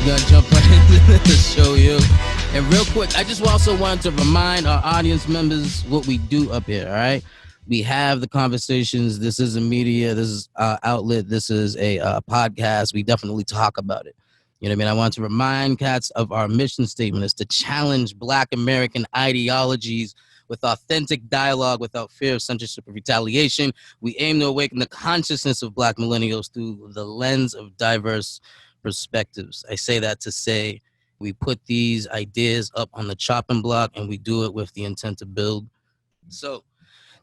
gonna jump right into the show, yo. And real quick, I just also wanted to remind our audience members what we do up here, all right? We have the conversations. This is a media. This is outlet. This is a podcast. We definitely talk about it. You know what I mean? I want to remind cats of our mission statement is to challenge Black American ideologies with authentic dialogue without fear of censorship or retaliation. We aim to awaken the consciousness of Black millennials through the lens of diverse perspectives. I say that to say we put these ideas up on the chopping block and we do it with the intent to build. So,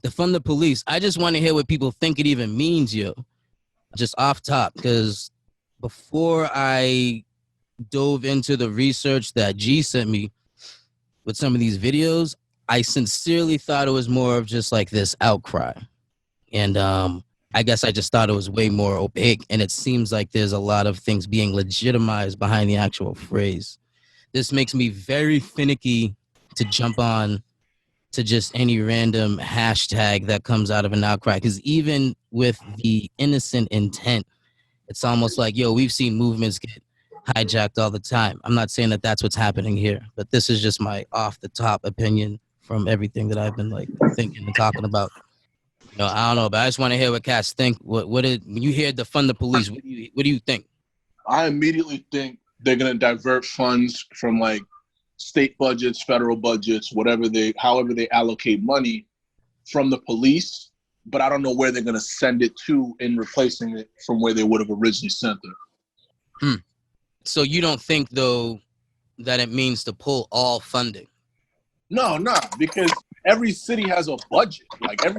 defund the police. I just want to hear what people think it even means, yo. Just off top, because before I dove into the research that G sent me with some of these videos, I sincerely thought it was more of just like this outcry. And I guess I just thought it was way more opaque. And it seems like there's a lot of things being legitimized behind the actual phrase. This makes me very finicky to jump on to just any random hashtag that comes out of an outcry. Because even with the innocent intent, it's almost like, yo, we've seen movements get hijacked all the time. I'm not saying that that's what's happening here, but this is just my off the top opinion from everything that I've been like thinking and talking about. You know, I don't know, but I just want to hear what cats think. When you hear defund the police, what do you think? I immediately think they're gonna divert funds from like state budgets, federal budgets, however they allocate money from the police, but I don't know where they're gonna send it to in replacing it from where they would have originally sent it. So you don't think though that it means to pull all funding? No, because every city has a budget. Like they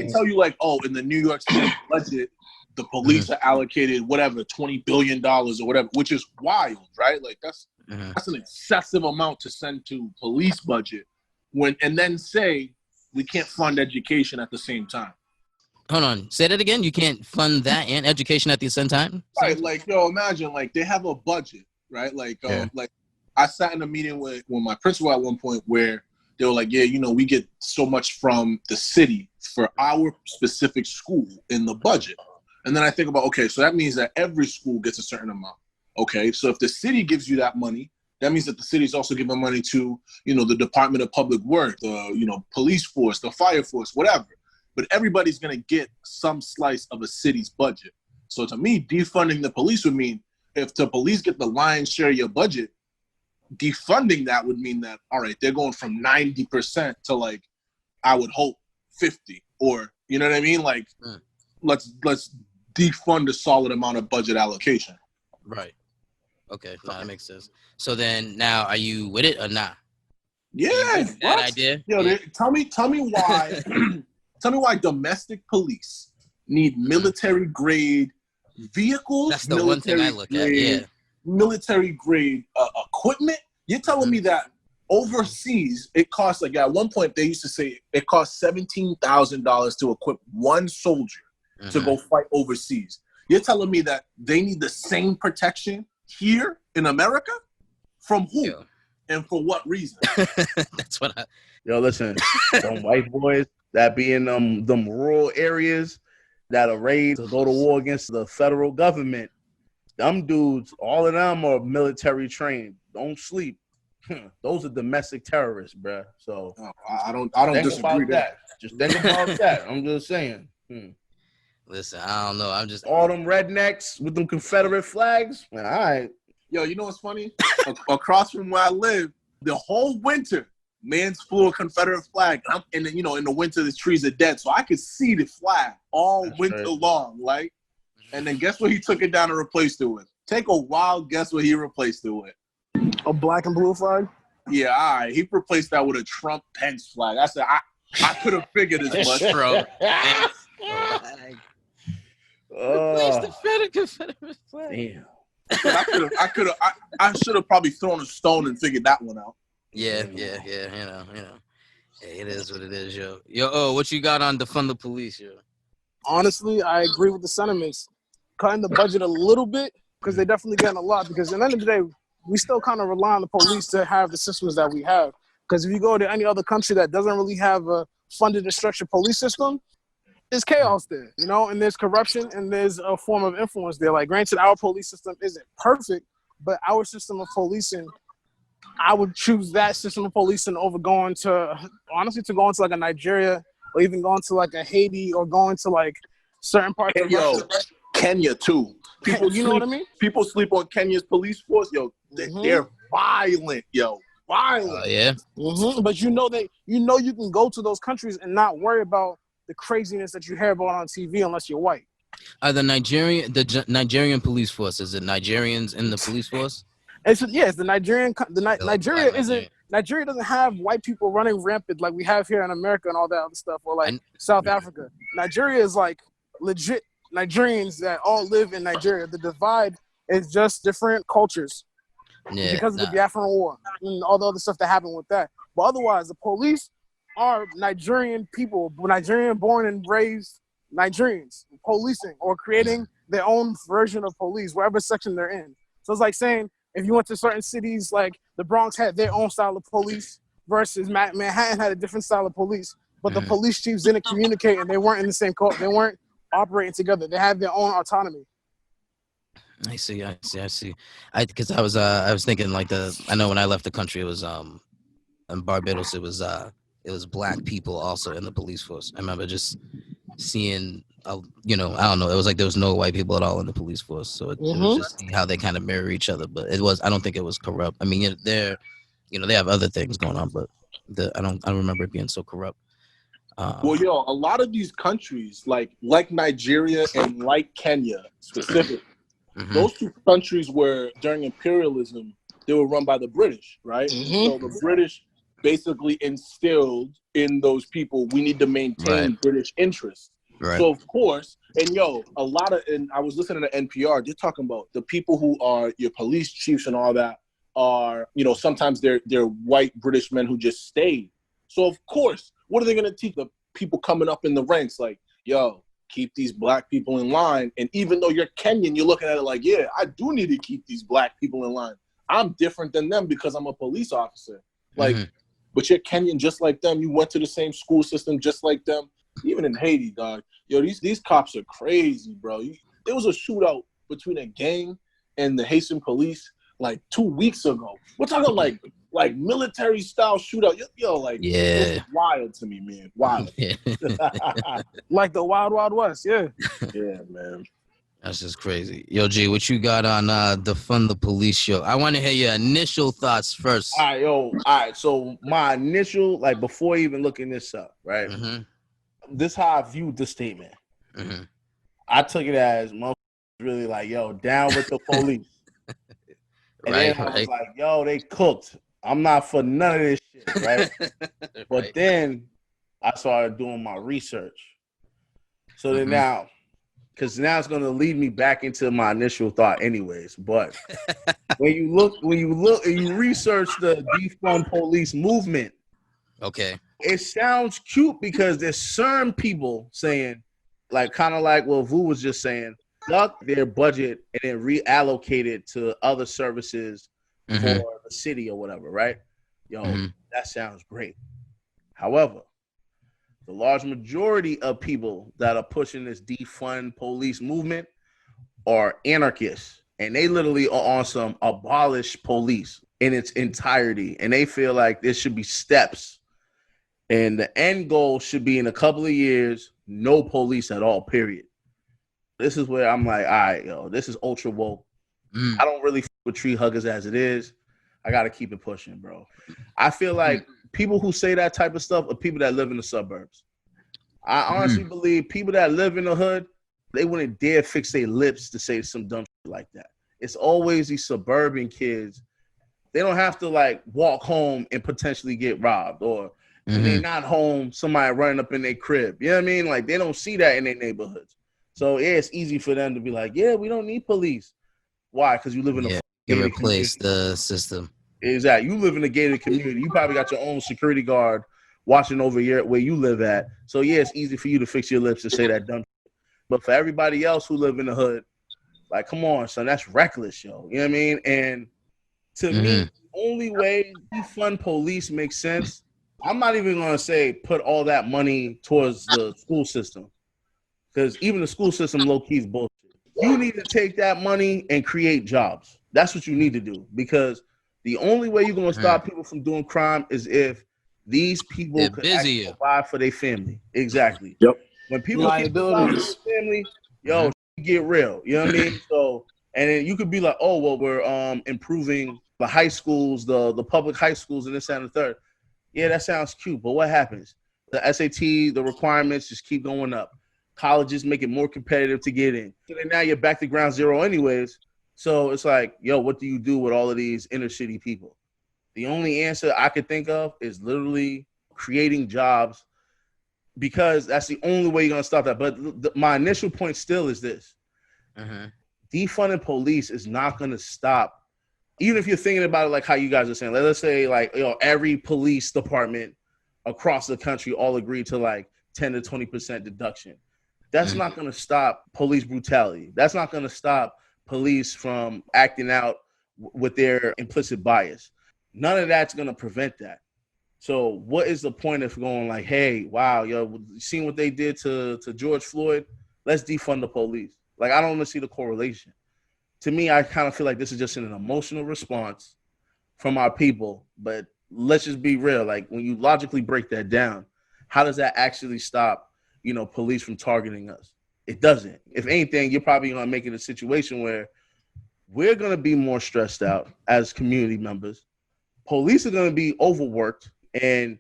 tell you like, oh, in the New York City budget, the police are allocated whatever $20 billion or whatever, which is wild, right? Like that's an excessive amount to send to police budget and then say we can't fund education at the same time. Hold on, say that again. You can't fund that and education at the same time? Right, like yo, imagine like they have a budget, right? Like like I sat in a meeting with my principal at one point where they were like, yeah, you know, we get so much from the city for our specific school in the budget. And then I think about, okay, so that means that every school gets a certain amount. Okay, so if the city gives you that money, that means that the city is also giving money to, you know, the Department of Public Works, the, you know, police force, the fire force, whatever. But everybody's going to get some slice of a city's budget. So to me, defunding the police would mean if the police get the lion's share of your budget, defunding that would mean that, all right, they're going from 90% to like, I would hope 50, or, you know what I mean? Like, let's defund a solid amount of budget allocation. Right. Okay, that makes sense. So then now, are you with it or not? Yeah. That idea? Yo, yeah. Tell me why, tell me why domestic police need military grade vehicles. That's the one thing I look at, yeah. Military grade equipment. You're telling me that overseas it costs, like at one point they used to say it costs $17,000 to equip one soldier to go fight overseas. You're telling me that they need the same protection here in America? From who? Yeah. And for what reason? That's what Yo, listen, them white boys that be in them rural areas that are raised to go to war against the federal government, them dudes, all of them are military trained. Don't sleep. Those are domestic terrorists, bruh. So I don't disagree with that. Just think about that. I'm just saying. Listen, I don't know. I'm just all them rednecks with them Confederate flags. Man, all right. Yo, you know what's funny? Across from where I live, the whole winter, man's flew a Confederate flag. And then, you know, in the winter, the trees are dead, so I could see the flag all That's winter right. long, like. And then guess what he took it down and replaced it with? Take a wild guess what he replaced it with. A black and blue flag? Yeah, all right. He replaced that with a Trump Pence flag. I said, I could have figured as much, bro. Replace the Confederate flag. Damn. I should have probably thrown a stone and figured that one out. Yeah. You know. Hey, it is what it is, yo. Yo, what you got on defund the police, yo? Honestly, I agree with the sentiments. Cutting the budget a little bit, because they're definitely getting a lot. Because at the end of the day, we still kind of rely on the police to have the systems that we have. Because if you go to any other country that doesn't really have a funded and structured police system, there's chaos there, you know, and there's corruption and there's a form of influence there. Like, granted, our police system isn't perfect, but our system of policing, I would choose that system of policing over going to, honestly, to going to like a Nigeria or even going to like a Haiti or going to like certain parts of Russia. Kenya too. You know what I mean? People sleep on Kenya's police force. Yo, they're violent. Yo, violent. Yeah. But you know you can go to those countries and not worry about the craziness that you hear about on TV unless you're white. The Nigerian police force, is it Nigerians in the police force? It's the Nigerian. Nigeria doesn't have white people running rampant like we have here in America and all that other stuff, or like South Africa. Nigeria is like legit Nigerians that all live in Nigeria. The divide is just different cultures because of the Biafran War and all the other stuff that happened with that. But otherwise, the police are Nigerian people, Nigerian born and raised Nigerians, policing or creating their own version of police, wherever section they're in. So it's like saying, if you went to certain cities, like the Bronx had their own style of police versus Manhattan had a different style of police, but the police chiefs didn't communicate and they weren't in the same code. They weren't operating together. They had their own autonomy. I see. Because I was thinking like I know when I left the country, it was in Barbados, it was black people also in the police force. I remember just seeing, I don't know, it was like there was no white people at all in the police force. So it was just how they kind of mirror each other. But I don't think it was corrupt. I mean, they have other things going on, but I don't remember it being so corrupt. Well, a lot of these countries, like Nigeria and like Kenya specifically, those two countries were, during imperialism, they were run by the British, right? So the British basically instilled in those people, we need to maintain British interests. Right. So of course, and I was listening to NPR, they're talking about the people who are your police chiefs and all that are, sometimes they're white British men who just stayed. So of course, what are they going to teach the people coming up in the ranks? Like, keep these black people in line. And even though you're Kenyan, you're looking at it like, yeah, I do need to keep these black people in line. I'm different than them because I'm a police officer. Like, but you're Kenyan just like them. You went to the same school system just like them. Even in Haiti, dog. These cops are crazy, bro. There was a shootout between a gang and the Haitian police like 2 weeks ago. We're talking like military style shootout. It's wild to me, man. Wild. Like the Wild Wild West, yeah. Yeah, man. That's just crazy. Yo, G, what you got on Defund the Police show? I want to hear your initial thoughts first. All right. So my initial, before even looking this up, right? This is how I viewed the statement. I took it as motherfuckers really down with the police. And then I was like, they cooked. I'm not for none of this shit, right? But then I started doing my research. So then now, because now it's going to lead me back into my initial thought anyways. But when you look and you research the Defund Police movement, okay, it sounds cute because there's certain people saying, kind of like what Vu was just saying, duck their budget and then reallocate it to other services for the city or whatever, right? That sounds great. However, the large majority of people that are pushing this Defund Police movement are anarchists, and they literally are on some abolish police in its entirety, and they feel like there should be steps, and the end goal should be in a couple of years, no police at all, period. This is where I'm like, all right, this is ultra woke. I don't really f with tree huggers as it is. I got to keep it pushing, bro. I feel like people who say that type of stuff are people that live in the suburbs. I honestly believe people that live in the hood, they wouldn't dare fix their lips to say some dumb shit like that. It's always these suburban kids. They don't have to walk home and potentially get robbed, or when they're not home, somebody running up in their crib. You know what I mean? They don't see that in their neighborhoods. So it's easy for them to be like, yeah, we don't need police. Why? Because you live in a gated replace the system. Exactly. You live in a gated community. You probably got your own security guard watching over where you live at. So yeah, it's easy for you to fix your lips and say that dumb shit. But for everybody else who live in the hood, come on, son, that's reckless, yo. You know what I mean? And to me, the only way Defund Police makes sense, I'm not even gonna say put all that money towards the school system. because even the school system low key is bullshit. You need to take that money and create jobs. That's what you need to do, because the only way you're going to stop people from doing crime is if these people could actually provide for their family. Exactly. Yep. When people keep providing for their family, yo, get real. You know what I mean? So, and then you could be like, oh, well, we're improving the high schools, the public high schools, and this, that, and the third. Yeah, that sounds cute, but what happens? The SAT, the requirements just keep going up. Colleges make it more competitive to get in. So then now you're back to ground zero anyways. So it's like, yo, what do you do with all of these inner city people? The only answer I could think of is literally creating jobs, because that's the only way you're going to stop that. But my initial point still is this. Defunding police is not going to stop. Even if you're thinking about it like how you guys are saying, let's say like, you know, every police department across the country all agree to like 10 to 20% deduction. That's not going to stop police brutality. That's not going to stop police from acting out with their implicit bias. None of that's going to prevent that. So what is the point of going like, hey, wow, yo, seen what they did to George Floyd? Let's defund the police. Like, I don't want to see the correlation. To me, I kind of feel like this is just an emotional response from our people. But let's just be real. Like, when you logically break that down, how does that actually stop, you know, police from targeting us? It doesn't. If anything, you're probably going to make it a situation where we're going to be more stressed out as community members. Police are going to be overworked, and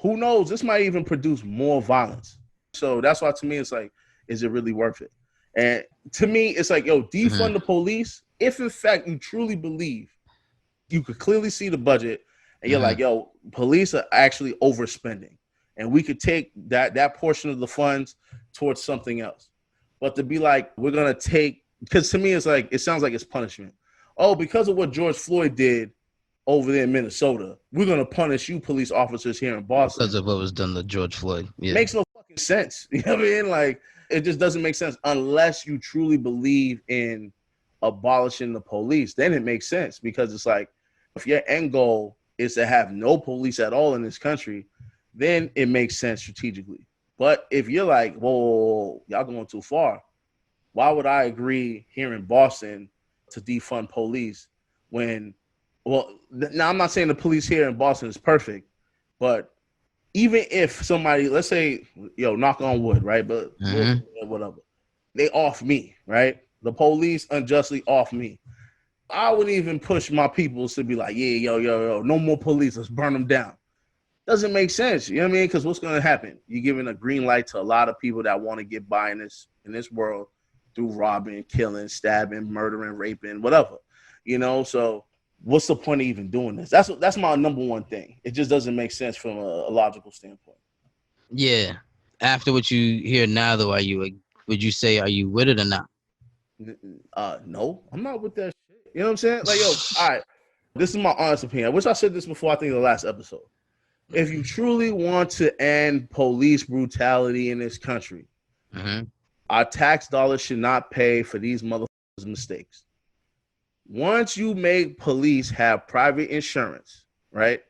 who knows, this might even produce more violence. So that's why, to me, it's like, is it really worth it? And to me, it's like, yo, defund the police. If in fact you truly believe, you could clearly see the budget, and you're like, yo, police are actually overspending, and we could take that portion of the funds towards something else. But to be like, we're gonna take, because to me, it's like, it sounds like it's punishment. Oh, because of what George Floyd did over there in Minnesota, we're gonna punish you police officers here in Boston because of what was done to George Floyd. Yeah. Makes no fucking sense. You know what I mean? Like, it just doesn't make sense unless you truly believe in abolishing the police. Then it makes sense, because it's like, if your end goal is to have no police at all in this country, then it makes sense strategically. But if you're like, whoa, y'all going too far, why would I agree here in Boston to defund police when, well, now I'm not saying the police here in Boston is perfect, but even if somebody, let's say, yo, knock on wood, right? But whatever, they off me, right? The police unjustly off me. I wouldn't even push my people to be like, yeah, yo, no more police, let's burn them down. Doesn't make sense, you know what I mean? Because what's going to happen? You're giving a green light to a lot of people that want to get by in this world through robbing, killing, stabbing, murdering, raping, whatever, you know? So what's the point of even doing this? That's my number one thing. It just doesn't make sense from a logical standpoint. Yeah. After what you hear now, though, would you say, are you with it or not? No, I'm not with that shit. You know what I'm saying? Like, yo, all right, this is my honest opinion. I wish I said this before, I think, in the last episode. If you truly want to end police brutality in this country, our tax dollars should not pay for these motherfuckers' mistakes. Once you make police have private insurance, right,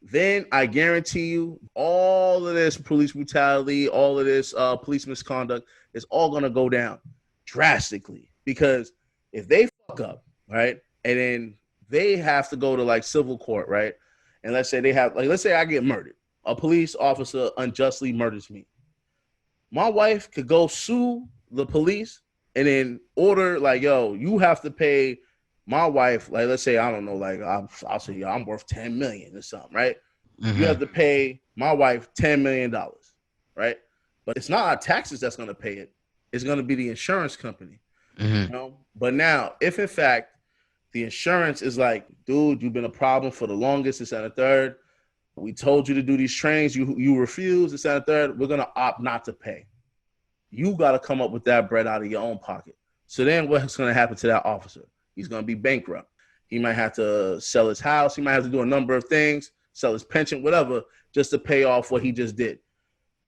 then I guarantee you all of this police brutality, all of this police misconduct is all going to go down drastically. Because if they fuck up, right, and then they have to go to like civil court, right, and let's say I get murdered. A police officer unjustly murders me. My wife could go sue the police and then order, like, yo, you have to pay my wife, like, let's say, I don't know, like, I'll say, yo, I'm worth $10 million or something, right? You have to pay my wife $10 million, right? But it's not our taxes that's going to pay it. It's going to be the insurance company, you know? But now, if in fact the insurance is like, dude, you've been a problem for the longest, this and the third, we told you to do these trainings, you refuse, this and the third, we're going to opt not to pay. You got to come up with that bread out of your own pocket. So then what's going to happen to that officer? He's going to be bankrupt. He might have to sell his house. He might have to do a number of things, sell his pension, whatever, just to pay off what he just did.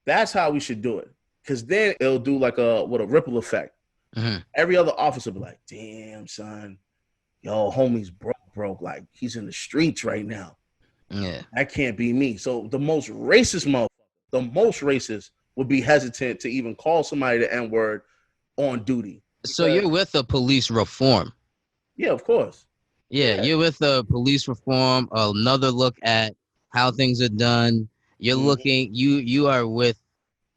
That's how we should do it. Because then it'll do like a ripple effect. Every other officer will be like, damn, son, yo, homie's broke. Like, he's in the streets right now. Yeah. That can't be me. So the most racist would be hesitant to even call somebody the N-word on duty. So you're with the police reform? Yeah, of course. Yeah, you're with the police reform. Another look at how things are done. You're looking. You are with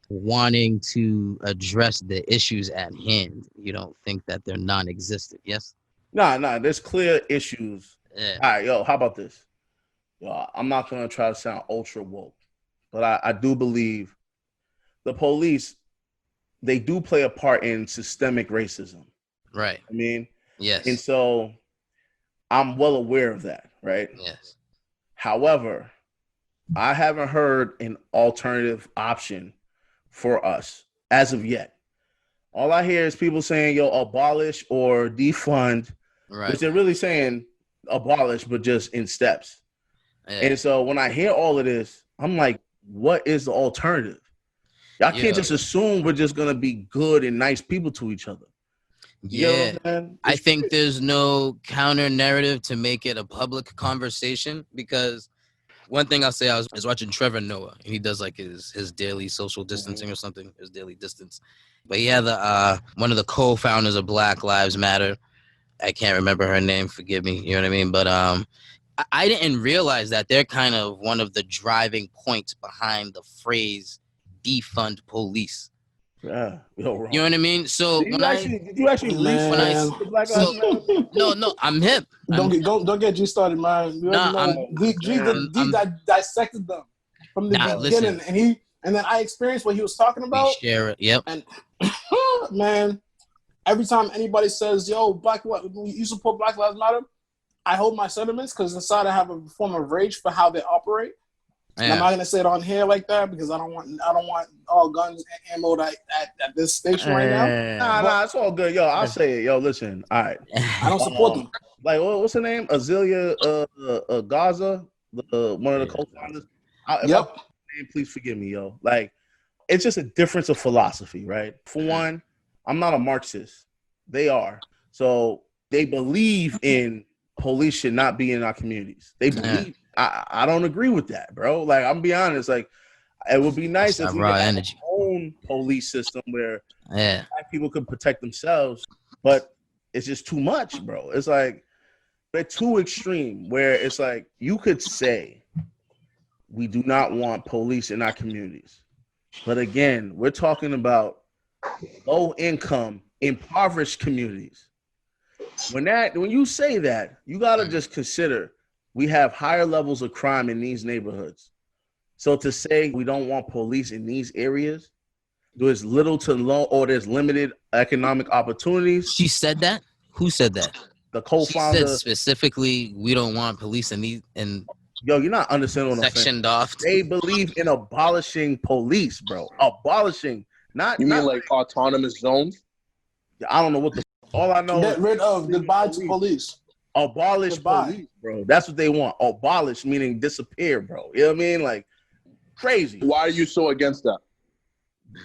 wanting to address the issues at hand. You don't think that they're non-existent. Yes. Nah. There's clear issues. Yeah. All right, yo. How about this? Yo, I'm not gonna try to sound ultra woke, but I do believe the police, they do play a part in systemic racism. Right. I mean, yes. And so I'm well aware of that, right? Yes. However, I haven't heard an alternative option for us as of yet. All I hear is people saying, yo, abolish or defund, right. which they're really saying abolish, but just in steps. Yeah. And so when I hear all of this, I'm like, what is the alternative? Y'all can't just assume we're just going to be good and nice people to each other. Yeah, I think there's no counter narrative to make it a public conversation, because one thing I'll say, I was watching Trevor Noah, and he does like his daily social distancing or something, his daily distance. But he had one of the co-founders of Black Lives Matter. I can't remember her name, forgive me, you know what I mean? But I didn't realize that they're kind of one of the driving points behind the phrase defund police. Yeah, you know what I mean? So did you actually read the Black Lives Matter? No, I'm hip. Don't get you started, man. G dissected them from the beginning, and then I experienced what he was talking about. Share it, yep. And man, every time anybody says, "Yo, you support Black Lives Matter," I hold my sentiments, because inside I have a form of rage for how they operate. And I'm not gonna say it on here like that, because I don't want all guns and ammo at this station right now. Nah, it's all good. Yo, I'll say it. Yo, listen. All right. I don't support them. Like, what's her name? Azealia Gaza, one of the co-founders. Yep. Please forgive me, yo. Like, it's just a difference of philosophy, right? For one, I'm not a Marxist. They are. So they believe in police should not be in our communities. They believe. I don't agree with that, bro. Like, I'm be honest. Like, it would be nice if we had our own police system where Black people could protect themselves, but it's just too much, bro. It's like they're too extreme. Where it's like you could say we do not want police in our communities, but again, we're talking about low income, impoverished communities. When you say that, you gotta just consider we have higher levels of crime in these neighborhoods. So to say we don't want police in these areas, there's little to low, or there's limited economic opportunities. She said that? Who said that? The co-founder. She said specifically, we don't want police in these. Yo, you're not understanding what I'm saying. Sectioned off. They believe in abolishing police, bro. Abolishing, not. You mean like autonomous zones? I don't know what the. All I know. Get rid of. Goodbye to police. Abolish police, bro. That's what they want. Abolish meaning disappear, bro. You know what I mean? Like, crazy. Why are you so against that?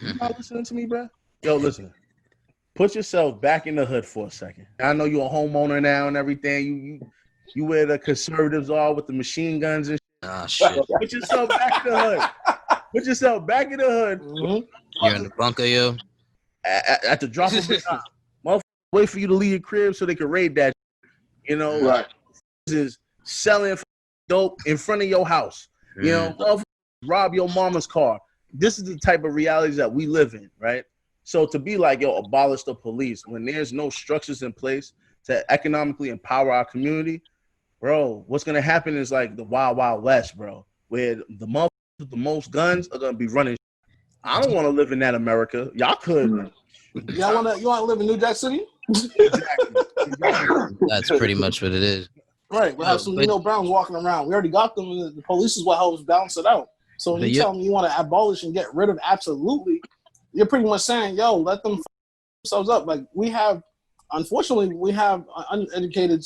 You not listening to me, bro? Yo, listen. Put yourself back in the hood for a second. I know you're a homeowner now and everything. You where the conservatives are with the machine guns and shit. Ah, shit. Put yourself back in the hood. Put yourself back in the hood. Mm-hmm. You're in the bunker, yo. At the drop of a dime. Motherfuckers wait for you to leave your crib so they can raid that. You know, right? Is selling dope in front of your house. You know, rob your mama's car. This is the type of realities that we live in, right? So to be like, yo, abolish the police when there's no structures in place to economically empower our community, bro, what's gonna happen is like the Wild Wild West, bro, where the motherfuckers with the most guns are gonna be running. I don't want to live in that America. Y'all could. You want to live in New Jack City? Exactly. That's pretty much what it is. Right. We have some Nino Browns walking around. We already got them. And the police is what helps balance it out. So when you tell me you want to abolish and get rid of absolutely, you're pretty much saying, yo, let them themselves up. Like unfortunately, we have an uneducated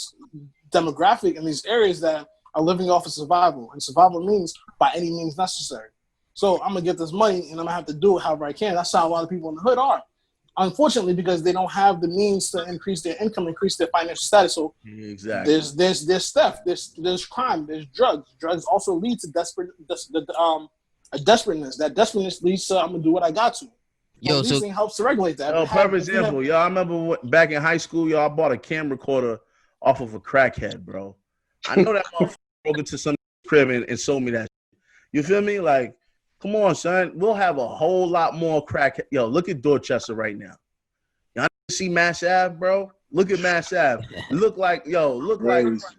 demographic in these areas that are living off of survival. And survival means by any means necessary. So I'm going to get this money and I'm going to have to do it however I can. That's how a lot of people in the hood are. Unfortunately, because they don't have the means to increase their income, increase their financial status. So exactly, there's theft, there's crime, there's drugs. Drugs also lead to a desperateness. That desperateness leads to I'm gonna do what I got to. Yo, policing helps to regulate that. Perfect example, y'all. I remember back in high school, y'all bought a camera recorder off of a crackhead, bro. I know that motherfucker broke into some crib and sold me that shit. You feel me? Like, come on, son. We'll have a whole lot more crackhead. Yo, look at Dorchester right now. Y'all see Mass Ave, bro? Look at Mass Ave. Look like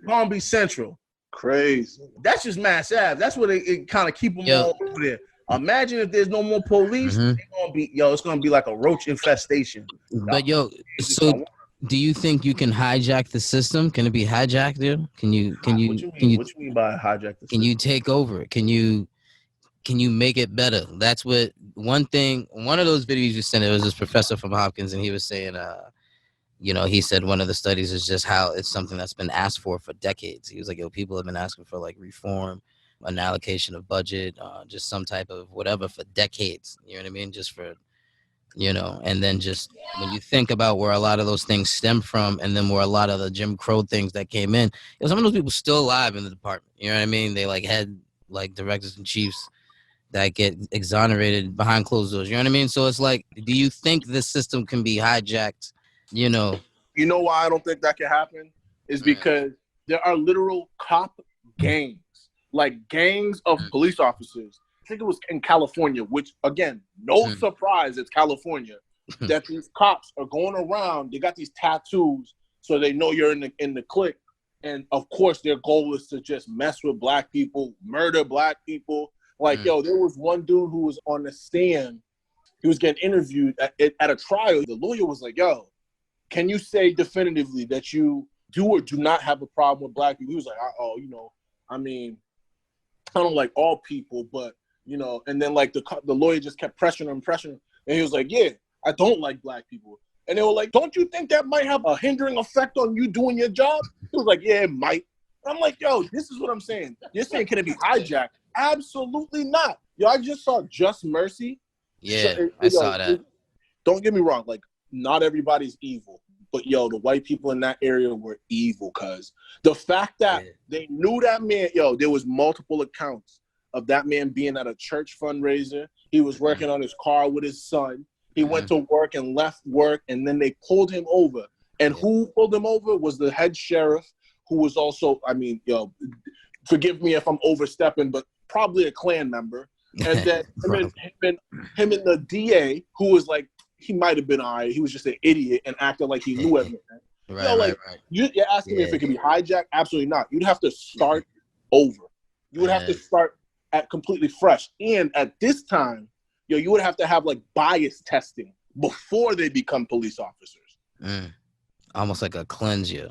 Palm Beach Central. Crazy. That's just Mass Ave. That's what it kind of keep them all over there. Imagine if there's no more police, it's gonna be like a roach infestation. But so do you think you can hijack the system? Can it be hijacked, dude? What you mean by hijack the system? Can you take over it? Can you make it better? That's what one of those videos you sent, it was this professor from Hopkins, and he was saying he said one of the studies is just how it's something that's been asked for decades. He was like, people have been asking for like reform, an allocation of budget, just some type of whatever for decades. You know what I mean? Just for, and then just when you think about where a lot of those things stem from, and then where a lot of the Jim Crow things that came in, some of those people still alive in the department. You know what I mean? They like had like directors and chiefs that get exonerated behind closed doors. You know what I mean? So it's like, do you think this system can be hijacked? You know why I don't think that can happen is because there are literal cop gangs. Like gangs of police officers. I think it was in California, which again, no surprise, it's California. That these cops are going around. They got these tattoos, so they know you're in the clique. And of course, their goal is to just mess with black people, murder black people. Like there was one dude who was on the stand. He was getting interviewed at a trial. The lawyer was like, "Yo, can you say definitively that you do or do not have a problem with black people?" He was like, I mean, I don't like all people, but, and then like the lawyer just kept pressuring him. And he was like, yeah, I don't like black people. And they were like, don't you think that might have a hindering effect on you doing your job? He was like, yeah, it might. And I'm like, yo, this is what I'm saying. You're saying, can it be hijacked? Absolutely not. Yo, I just saw Just Mercy. Yeah, I saw that. Don't get me wrong. Like, not everybody's evil. But, the white people in that area were evil, cuz. The fact that they knew that man, there was multiple accounts of that man being at a church fundraiser. He was working on his car with his son. He went to work and left work, and then they pulled him over. And who pulled him over was the head sheriff, who was also, forgive me if I'm overstepping, but probably a Klan member. And then him and the DA, who was like, he might have been all right. He was just an idiot and acting like he knew everything. Right. You're asking me if it can be hijacked? Absolutely not. You'd have to start over. You would have to start at completely fresh. And at this time, you would have to have like bias testing before they become police officers. Almost like a cleanse you.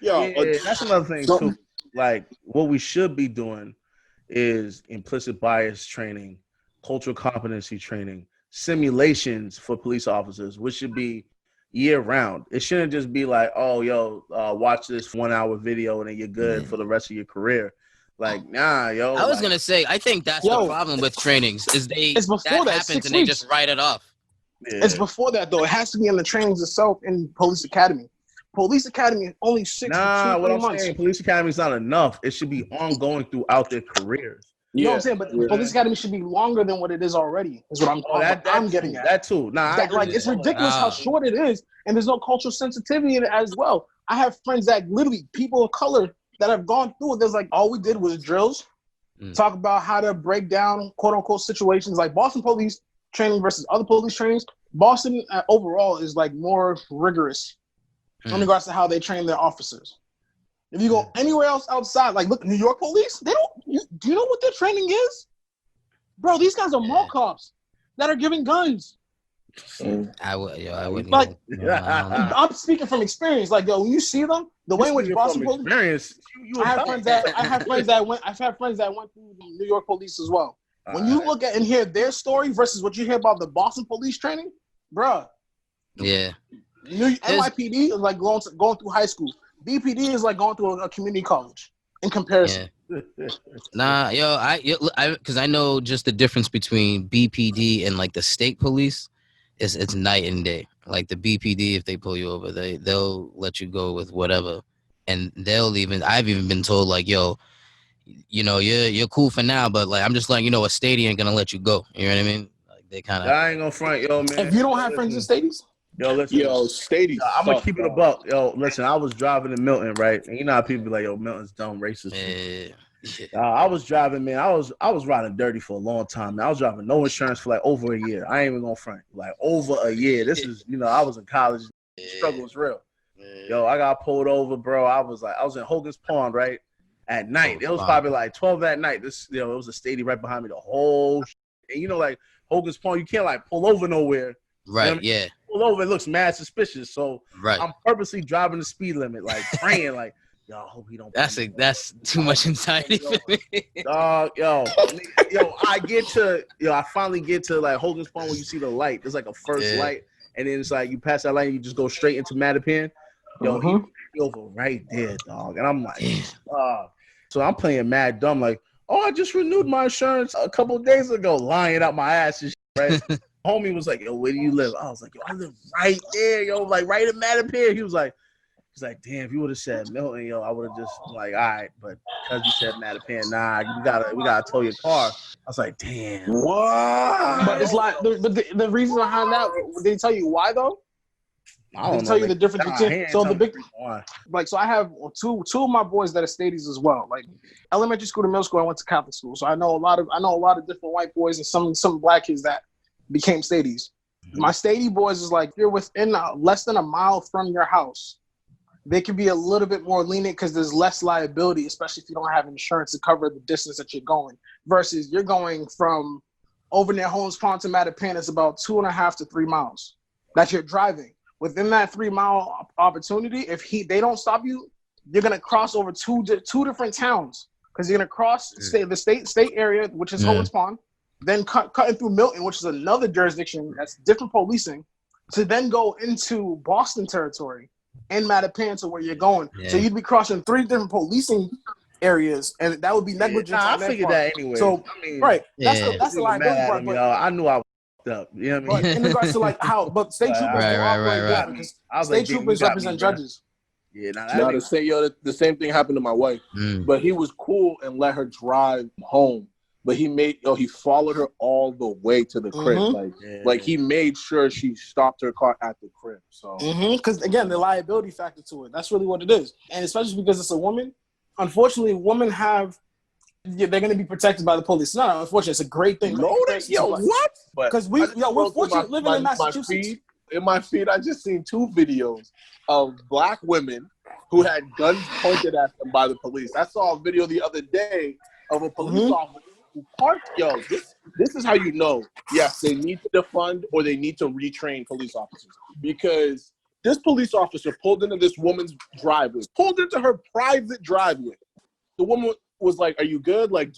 That's another thing too. Like what we should be doing is implicit bias training, cultural competency training, simulations for police officers, which should be year round. It shouldn't just be like, watch this 1 hour video and then you're good for the rest of your career. Like, nah, I was gonna say, I think that's the problem with trainings is that happens and they just write it off. Yeah. It's before that though. It has to be in the trainings itself in police academy. Police academy is only 6 to 2 months. Saying, police academy is not enough. It should be ongoing throughout their careers. You know what I'm saying? But police academy should be longer than what it is already. Is what I'm getting at. That too. It's ridiculous how short it is, and there's no cultural sensitivity in it as well. I have friends that literally people of color that have gone through it. There's like all we did was drills, talk about how to break down quote unquote situations like Boston police training versus other police trainings. Boston overall is like more rigorous in regards to how they train their officers. If you go anywhere else outside, like look, New York police, do you know what their training is? Bro, these guys are mall cops that are giving guns. I wouldn't. Like, I'm speaking from experience. Like, when you see them, the way in which Boston police. I have friends that went through the New York police as well. When you look at and hear their story versus what you hear about the Boston police training, bruh. Yeah. NYPD is like going through high school. BPD is like going through a community college in comparison. Yeah. Because I know just the difference between BPD and like the state police is it's night and day. Like the BPD, if they pull you over, they'll let you go with whatever, and I've even been told like, you know, you're cool for now, but like I'm just letting you know a stadium ain't gonna let you go. You know what I mean? Like they kind of. I ain't gonna front, yo, man. If you don't have friends in stadiums, yo, listen, Stadies. I'm gonna keep it a buck. Yo, listen, I was driving in Milton, right? And you know how people be like, yo, Milton's dumb, racist. I was driving, man. I was riding dirty for a long time. Man. I was driving no insurance for like over a year. I ain't even gonna front, like over a year. This is, you know, I was in college. The struggle was real. Yo, I got pulled over, bro. I was in Hogan's Pond, right? At night. It was probably like 12 at night. This, you know, it was a stadium right behind me. The whole and you know, like Hogan's Pond, you can't like pull over nowhere. Right. You know yeah. Pull over, it looks mad suspicious. So right. I'm purposely driving the speed limit, like praying, like, yo, I hope he don't. That's too much anxiety for me. Yo, I finally get to like Hogan's Pond where you see the light. There's like a first light, and then it's like you pass that light, and you just go straight into Mattapan. Yo, he over right there, dog. And I'm like, so I'm playing mad dumb, like, oh, I just renewed my insurance a couple of days ago, lying out my ass and shit, right? Homie was like, yo, where do you live? I was like, yo, I live right there, yo, like right in Mattapan. He's like, damn, if you would have said Milton, yo, I would have just like, all right, but because you said Mattapan, nah, we gotta tow your car. I was like, damn. What? But it's like, the reason behind that, did they tell you why though? I don't know, tell you the difference between so the big so I have two of my boys that are stadies as well. Like elementary school to middle school, I went to Catholic school, so I know a lot of different white boys and some black kids that became stadies. My stady boys is like, you're within less than a mile from your house, they can be a little bit more lenient because there's less liability, especially if you don't have insurance to cover the distance that you're going. Versus you're going from over near Holmes Pond to Mattapan, it's about 2.5 to 3 miles that you're driving. Within that 3 mile opportunity, if they don't stop you, you're gonna cross over two different towns because you're gonna cross the state area, which is Holmes Pond, then cutting through Milton, which is another jurisdiction that's different policing, to then go into Boston territory and Mattapan to where you're going. So you'd be crossing 3 different policing areas, and that would be negligence. I figured that anyway. So I mean, that's the liability part. But I knew I was up. You know what I mean? But in regards to like how, but state troopers operate because state troopers represent judges. Yeah, the same thing happened to my wife, but he was cool and let her drive home. But he followed her all the way to the crib. Like he made sure she stopped her car at the crib. So because again, the liability factor to it, that's really what it is. And especially because it's a woman, unfortunately, women they're going to be protected by the police. No, unfortunately, it's a great thing. What? Because we're fortunate living in Massachusetts. In my feed, I just seen 2 videos of black women who had guns pointed at them by the police. I saw a video the other day of a police officer who parked. Yo, this is how you know. Yes, they need to defund or they need to retrain police officers, because this police officer pulled into this woman's driveway, pulled into her private driveway. The woman was like, "Are you good? Like,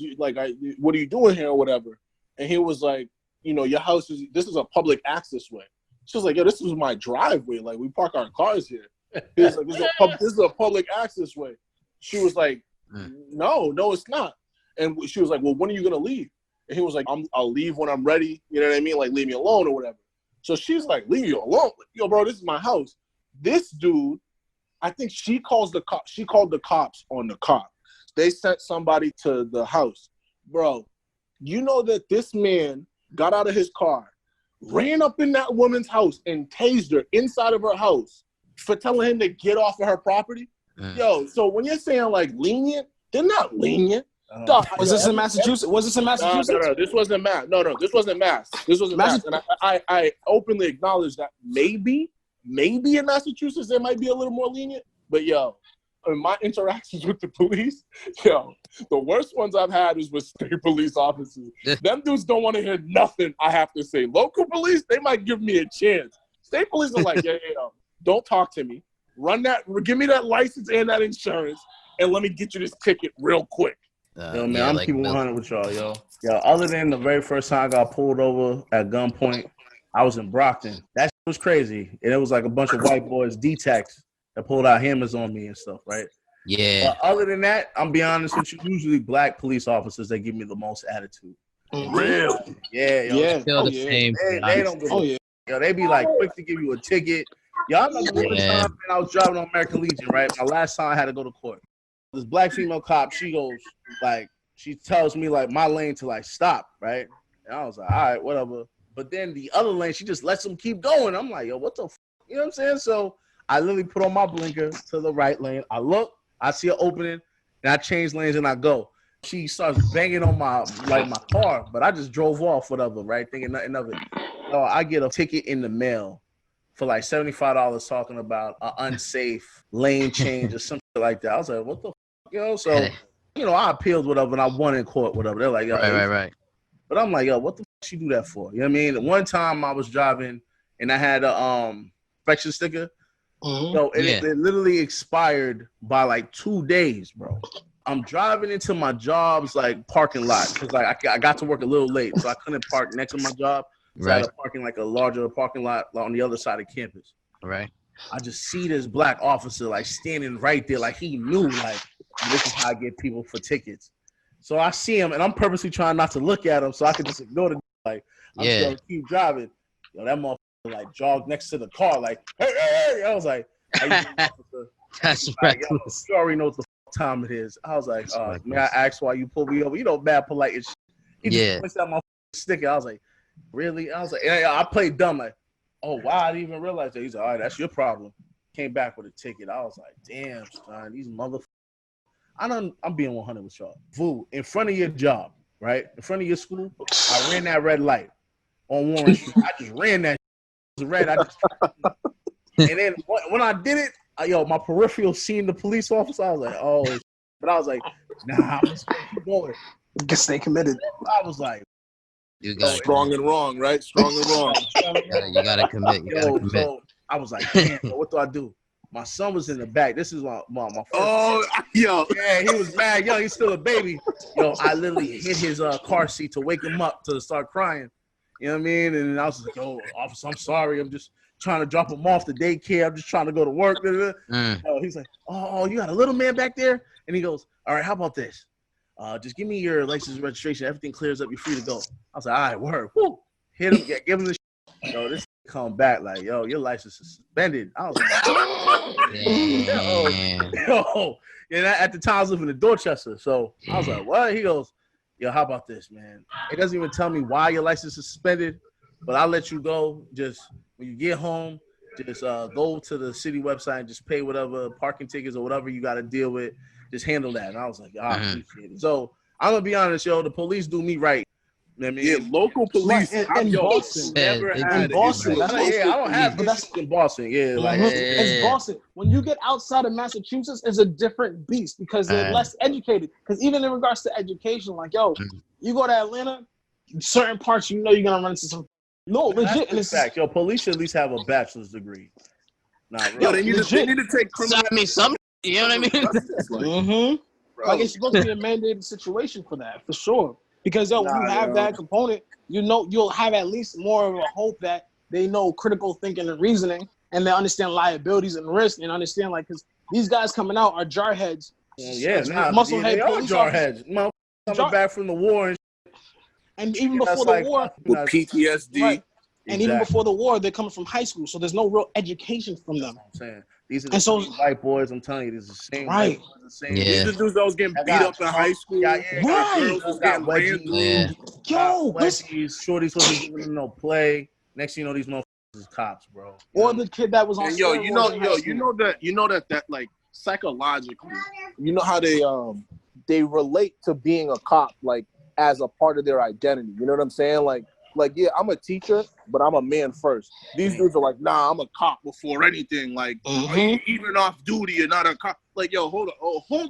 what are you doing here or whatever?" And he was like, "You know, your house this is a public access way." She was like, "Yo, this is my driveway. Like, we park our cars here." He was like, "This is a public access way." She was like, "No, it's not." And she was like, "Well, when are you gonna leave?" And he was like, "I'll leave when I'm ready." You know what I mean? Like, leave me alone or whatever. So she's like, "Leave you alone? Yo, bro, this is my house." This dude, I think she called the cops on the cop. They sent somebody to the house. Bro, you know that this man got out of his car, ran up in that woman's house and tased her inside of her house for telling him to get off of her property? Yo, so when you're saying like lenient, they're not lenient. Was this in Massachusetts? No, this wasn't Mass. No, this wasn't Mass. This wasn't Mass. And I openly acknowledge that maybe in Massachusetts they might be a little more lenient. But yo, in my interactions with the police, yo, the worst ones I've had is with state police officers. Them dudes don't want to hear nothing I have to say. Local police, they might give me a chance. State police are like, yeah, don't talk to me. Give me that license and that insurance, and let me get you this ticket real quick. Yo, man, I'm keeping 100 with y'all, yo. Yo, other than the very first time I got pulled over at gunpoint, I was in Brockton. That shit was crazy. And it was like a bunch of white boys, D-Techs, that pulled out hammers on me and stuff, right? Yeah. But other than that, I'm be honest with you, usually black police officers that give me the most attitude. Real? Yeah, yo. Yeah. They don't give yo, they be like quick to give you a ticket. Yo, I remember one time I was driving on American Legion, right? My last time I had to go to court. this black female cop, she goes, like, she tells me, like, my lane to, like, stop, right? And I was like, all right, whatever. But then the other lane, she just lets them keep going. I'm like, yo, what the You know what I'm saying? So I literally put on my blinker to the right lane. I look, I see an opening, and I change lanes and I go. She starts banging on my car, but I just drove off, whatever, right? Thinking nothing of it. So I get a ticket in the mail for like $75 talking about an unsafe lane change or something like that. I was like, what the f-? You know? So, you know, I appealed, whatever, and I won in court, whatever. They're like, yo, right. But I'm like, yo, what the f*** you do that for? You know what I mean? One time I was driving and I had a inspection sticker. Mm-hmm. So it literally expired by like 2 days, bro. I'm driving into my job's like parking lot because like I got to work a little late, so I couldn't park next to my job. So I had to park in like a larger parking lot on the other side of campus. Right. I just see this black officer like standing right there, like he knew like this is how I get people for tickets. So I see him, and I'm purposely trying not to look at him so I can just ignore the like. I'm just gonna keep driving. Yo, that motherfucker like jogged next to the car, like hey. I was like, that's like, right. You already know what the time it is. I was like, may I ask why you pulled me over? You know, bad polite and shit. He just punched out my sticker. I was like, really? I was like, I played dumb. Like, oh wow, I didn't even realize that. He's like, all right, that's your problem. Came back with a ticket. I was like, damn, son, these motherfuckers. I'm being 100 with y'all. Fool, in front of your job, right? In front of your school, I ran that red light on Warren Street. I just ran that. It was red. And then when I did it, my peripheral seen the police officer. I was like, oh, but I was like, nah, I'm just gonna keep going. Guess they committed. I was like, strong and wrong, right? Strong and wrong. You gotta commit. So I was like, damn, what do I do? My son was in the back. This is my first. Oh, yo. Yeah, he was mad. Yo, he's still a baby. Yo, I literally hit his car seat to wake him up to start crying. You know what I mean? And I was like, yo, officer, I'm sorry. I'm just trying to drop him off to daycare. I'm just trying to go to work. He's like, oh, you got a little man back there? And he goes, all right, how about this? Just give me your license and registration. Everything clears up. You're free to go. I was like, all right, word. Woo. Hit him. Give him the yo, this come back like, yo, your license is suspended. I was like, yo. And at the time, I was living in Dorchester. So I was like, what? He goes, yo, how about this, man? It doesn't even tell me why your license is suspended, but I'll let you go. Just when you get home, just go to the city website and just pay whatever parking tickets or whatever you got to deal with. Just handle that. And I was like, I appreciate it. So I'm going to be honest, yo, the police do me right. You know what I mean? Yeah, local police in Boston. Never had in Boston. That's I don't have this in Boston. Yeah, like it's Boston. When you get outside of Massachusetts, it's a different beast because they're less educated. Because even in regards to education, like, yo, you go to Atlanta, certain parts you know you're gonna run into some legit. And it's fact. Yo, police should at least have a bachelor's degree. Nah, yo, they need to take criminal. I mean, some. You know what I mean? Like it's supposed to be a mandated situation for that, for sure. Because when you have that component, you know you'll have at least more of a hope that they know critical thinking and reasoning, and they understand liabilities and risks, and understand like because these guys coming out are jarheads. Musclehead they are jarheads. Coming back from the war, and even before the war, with PTSD. Right. And even before the war, they're coming from high school, so there's no real education from them. I'm saying. These are the same white boys. I'm telling you, these are the same. Right. These are the dudes that was getting beat up in high school. Girls was getting ran Yo, shorties wasn't giving them no play. Next thing you know, these motherfuckers is cops, bro. Or the kid that was on. And you know that like psychologically, you know how they relate to being a cop like as a part of their identity. You know what I'm saying? Like, yeah, I'm a teacher, but I'm a man first. These dudes are like, nah, I'm a cop before anything. Like, even off duty, you're not a cop. Like, yo, hold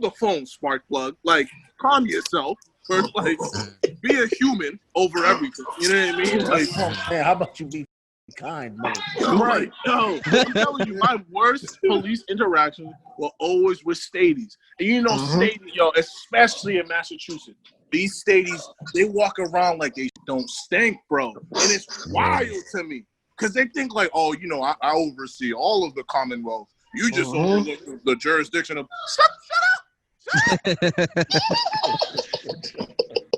the phone, spark plug. Like, calm yourself. First, like, be a human over everything. You know what I mean? Like, man, how about you be kind, man? Right. Yo, I'm telling you, my worst police interaction were always with stadies. And you know, stadies, yo, especially in Massachusetts. These stadies, they walk around like they don't stink, bro. And it's wild to me. Because they think like, oh, you know, I oversee all of the Commonwealth. You just overlook the jurisdiction of, shut up.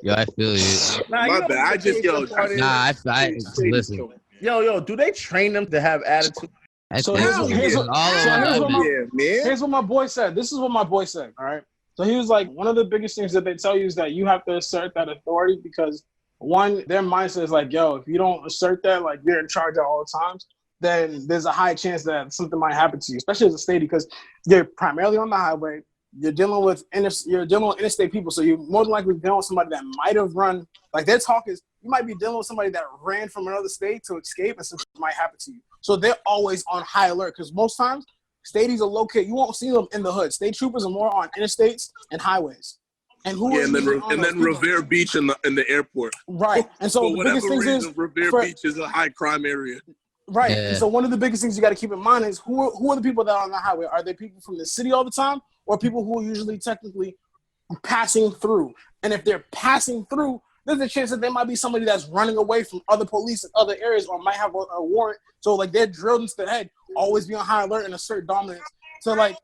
Yo, I feel you. My bad. I just, listen. Yo, do they train them to have attitude? So here's what my boy said. This is what my boy said, all right? So he was like, one of the biggest things that they tell you is that you have to assert that authority because one, their mindset is like, yo, if you don't assert that, like you're in charge at all times, then there's a high chance that something might happen to you, especially as a state, because you're primarily on the highway. You're dealing with interstate people, so you're more than likely dealing with somebody that might have run. Like their talk is, you might be dealing with somebody that ran from another state to escape, and something might happen to you. So they're always on high alert because most times stadies are located. You won't see them in the hood. State troopers are more on interstates and highways. And and then Revere Beach in the airport. Right. And so for the biggest thing is Revere Beach is a high crime area. Right. Yeah. And so one of the biggest things you got to keep in mind is who are the people that are on the highway? Are they people from the city all the time, or people who are usually technically passing through? And if they're passing through, there's a chance that there might be somebody that's running away from other police in other areas, or might have a warrant. So like they're drilled into the head, always be on high alert and assert dominance. So like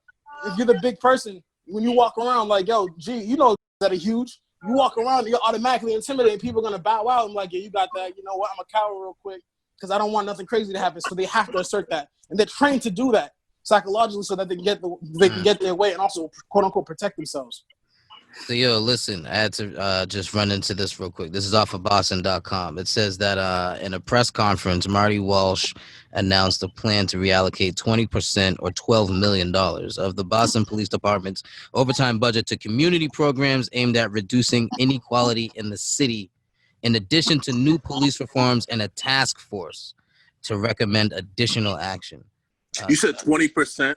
if you're the big person, when you walk around like, yo, gee, you know that are huge, you walk around, you're automatically intimidated. People are gonna bow out and like, yeah, you got that. You know what? I'm a coward real quick because I don't want nothing crazy to happen. So they have to assert that, and they're trained to do that psychologically so that they can get their way and also quote unquote protect themselves. So, yo, listen, I had to just run into this real quick. This is off of Boston.com. It says that in a press conference, Marty Walsh announced a plan to reallocate 20% or $12 million of the Boston Police Department's overtime budget to community programs aimed at reducing inequality in the city, in addition to new police reforms and a task force to recommend additional action. You said 20%?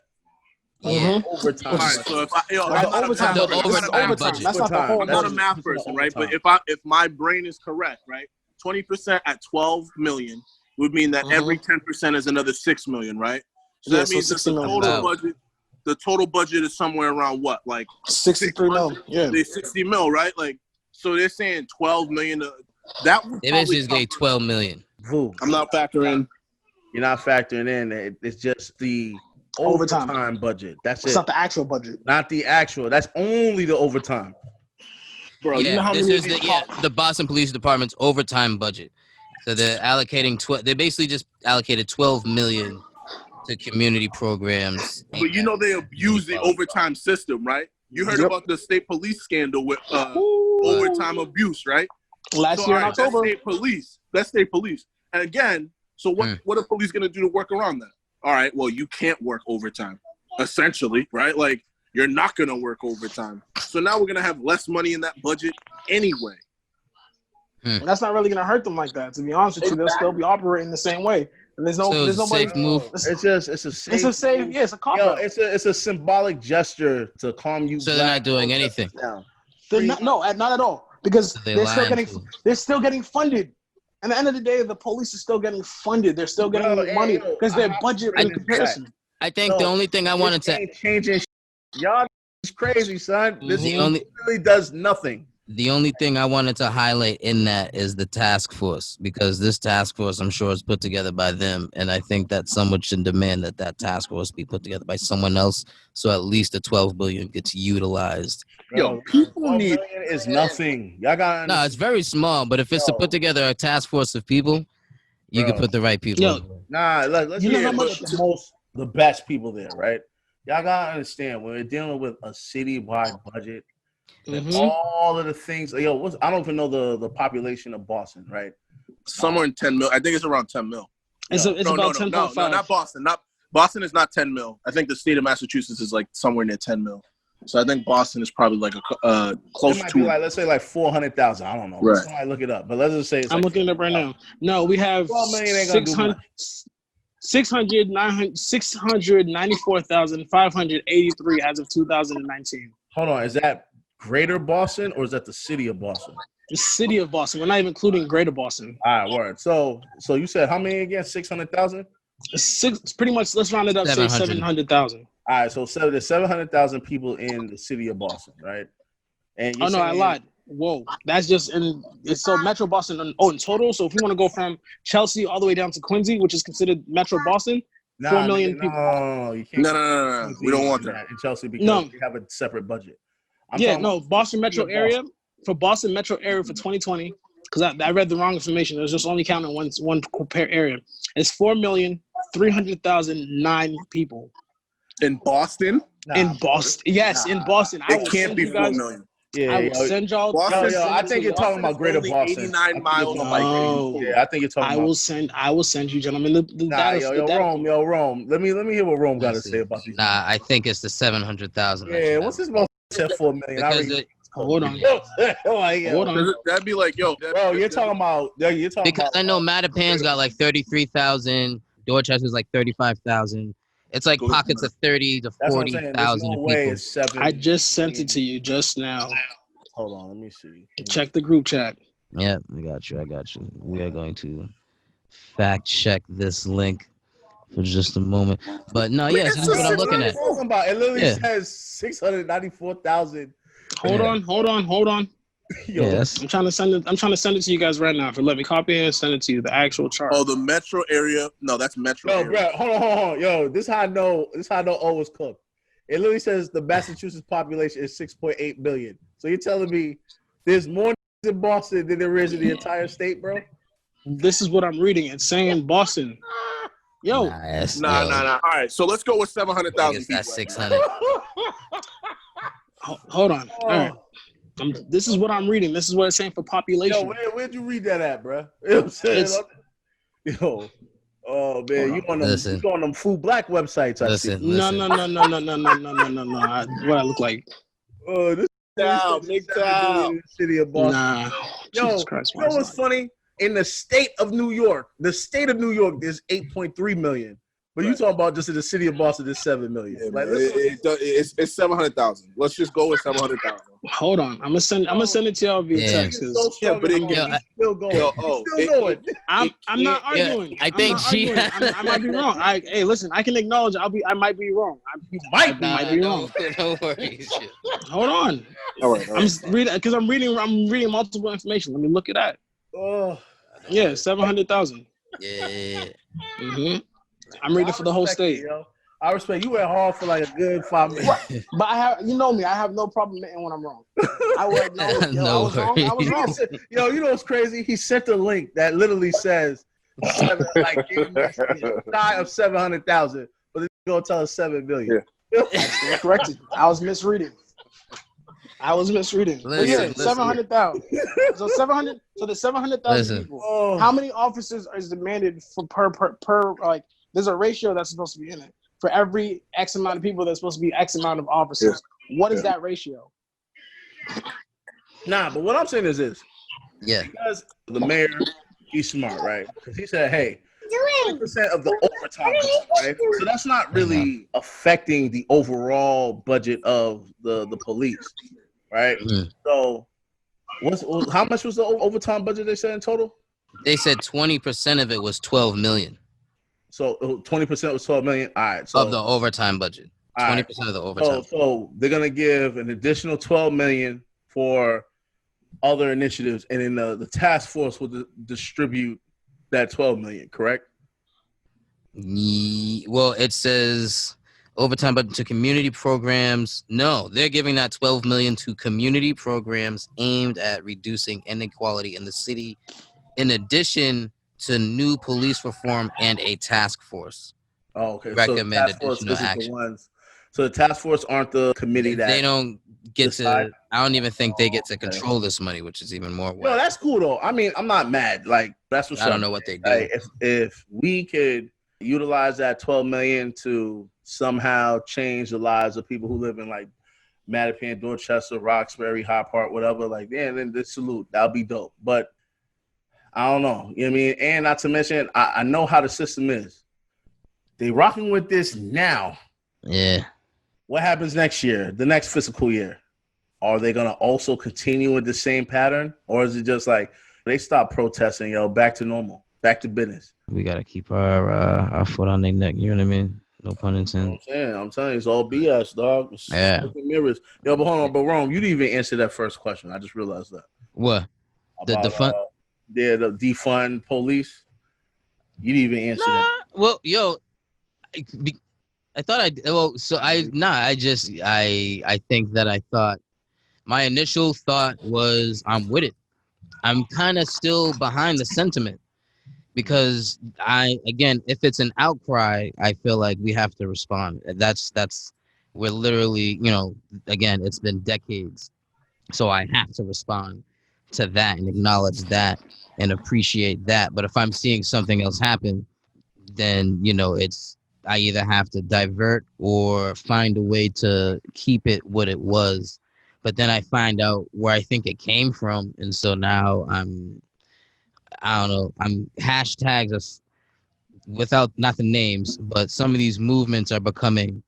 Yeah. Overtime. All right, so if I'm not a math person, right? But if my brain is correct, right? 20% at 12 million would mean that every 10% is another 6 million, right? So that means that the total budget is somewhere around what, like 63 mil? Yeah, 60 mil, right? Like, so they're saying 12 million. That would they basically just gave 12 million. I'm not factoring. You're not factoring in. It's just the overtime budget. That's it's not the actual budget. Not the actual. That's only the overtime. Bro, yeah, you know how this many is the Boston Police Department's overtime budget. So they're allocating they basically just allocated 12 million to community programs. But you know they abuse the overtime system, right? You heard about the state police scandal with overtime abuse, right? Last year in October. That's state police. And again, so what are police going to do to work around that? All right, well, you can't work overtime, essentially, right? Like, you're not going to work overtime. So now we're going to have less money in that budget anyway. That's not really going to hurt them like that, to be honest with you. They'll still be operating the same way. And there's nobody. Safe move. It's a safe move. Yeah, it's a cop out. It's a symbolic gesture to calm you. So they're not doing anything. Not at all. Because they're still getting funded. And at the end of the day, the police are still getting funded. They're still getting money because their budget in comparison. I think the only thing I wanted to changing y'all is crazy, son. This really does nothing. The only thing I wanted to highlight in that is the task force, because this task force, I'm sure, is put together by them, and I think that someone should demand that task force be put together by someone else, so at least the 12 billion gets utilized. Yo, people need is nothing. Y'all got no, it's very small, but if it's to put together a task force of people, you can put the right people. Let's the best people there, right? Y'all gotta understand when we're dealing with a citywide budget. All of the things, I don't even know the population of Boston, right? Somewhere in 10 mil. I think it's around 10 mil. It's about 10.5. No, not Boston. Boston is not 10 mil. I think the state of Massachusetts is like somewhere near 10 mil. So I think Boston is probably like close to let's say like 400,000. I don't know. Right. Somebody look it up. But let's just say I'm looking it up right now. No, we have 694,583 as of 2019. Hold on, is that Greater Boston or is that the city of Boston? The city of Boston. We're not even including Greater Boston. All right, word. So you said how many again? 600,000? Pretty much. Let's round it up. Say 700,000. All right, so there's 700,000 people in the city of Boston, right? And I lied. Whoa, that's just it's so Metro Boston. In total. So if we want to go from Chelsea all the way down to Quincy, which is considered Metro Boston, 4 million people. No, you can't. No. We don't want that in Chelsea because we have a separate budget. Boston Metro area for Boston Metro area for 2020. Because I read the wrong information. It was just only counting one per area. It's 4,300,009 people. In Boston? In Boston, yes, in Boston. It can't be 4 million. Yeah, I will send y'all. I think you're talking about Greater Boston. 89 miles No. Yeah, I think you're talking about. I will send you, gentlemen, the data. Rome. Let me hear what Rome got to say about these. Nah, I think it's the 700,000. Yeah, what's this motherfucker said 4 million? Hold on. Hold on. That'd be like, yo, bro, you're talking about. Because I know Mattapan's got like 33,000. Dorchester's like 35,000. It's like pockets of 30 to 40,000 people. I just sent it to you just now. Hold on, let me see. Check the group chat. Yeah, I got you. We are going to fact check this link for just a moment. But no, yes, this is what I'm looking at. It literally says 694,000. Hold on. Yes. I'm trying to send it to you guys right now. If you let me copy it and send it to you, the actual chart. Oh, the metro area. No, that's metro. Yo, area. bro, hold on. Yo, this how I know O was cooked. It literally says the Massachusetts population is 6.8 million. So you're telling me there's more in Boston than there is in the entire state, bro? This is what I'm reading. It's saying Boston. Yo. Nah. All right, so let's go with 700,000 people. That's 600. Hold on. All right. This is what I'm reading. This is what it's saying for population. Yo, where'd you read that at, bro? You know what I'm saying? Yo, oh man, you on them Food Black websites? I see. No. What I look like? Oh, this big town, city of Boston. Nah. Yo, Jesus Christ, you know what's funny? In the state of New York, there's 8.3 million. But you talking about just in the city of Boston, there's 7 million. Yeah, like, it's 700,000. Let's just go with 700,000. Hold on, I'm gonna send it to y'all via text. But still going. I'm not arguing. I think I might be wrong. Hey, listen, I can acknowledge I might be wrong. I might be wrong. No worries. Hold on. All right. I'm reading because I'm reading multiple information. Let me look at that. Oh, yeah, 700,000. Yeah. I'm reading for the whole state. I respect you. Went hard for like a good 5 minutes. But you know me. I have no problem admitting when I'm wrong. I was wrong. I was wrong. Yo, you know what's crazy? He sent a link that literally says shy of 700,000, but it's gonna tell us 7 million. Yeah. Corrected. I was misreading. Listen. 700,000. So 700. So the 700,000 people. Oh. How many officers is demanded for per like? There's a ratio that's supposed to be in it. For every X amount of people, there's supposed to be X amount of officers. Yeah. What is that ratio? Nah, but what I'm saying is this. Yeah. Because the mayor, he's smart, right? Because he said, hey, 20% of the overtime, right? So that's not really affecting the overall budget of the police, right? Mm. So how much was the overtime budget they said in total? They said 20% of it was 12 million. So 20% was 12 million. All right. So of the overtime budget. 20% of the overtime. So they're gonna give an additional 12 million for other initiatives, and then the task force will distribute that 12 million. Correct? Well, it says overtime budget to community programs. No, they're giving that 12 million to community programs aimed at reducing inequality in the city, in addition to new police reform and a task force. Oh, okay. Recommend additional action. So the task force aren't the committee that they don't get to. I don't even think they get to control this money, which is even more. No, that's cool though. I mean, I'm not mad. Like that's what I don't know what they do. Like, if we could utilize that 12 million to somehow change the lives of people who live in like Mattapan, Dorchester, Roxbury, Hyde Park, whatever, like then this salute, that'll be dope. But I don't know. You know what I mean? And not to mention, I know how the system is. They rocking with this now. Yeah. What happens next year, the next fiscal year? Are they going to also continue with the same pattern? Or is it just like they stop protesting, back to normal, back to business? We got to keep our foot on their neck. You know what I mean? No pun intended. I'm telling you, it's all BS, dog. It's mirrors. But hold on, but Rome, you didn't even answer that first question. I just realized that. What? The defund? The defund police. You didn't even answer that. Well, I thought I think that I thought my initial thought was I'm with it. I'm kind of still behind the sentiment. because if it's an outcry, I feel like we have to respond. We're literally, again, it's been decades, so I have to respond to that and acknowledge that and appreciate that. But if I'm seeing something else happen, then I either have to divert or find a way to keep it what it was. But then I find out where I think it came from, and so now I don't know. I'm hashtags without not the names, but some of these movements are becoming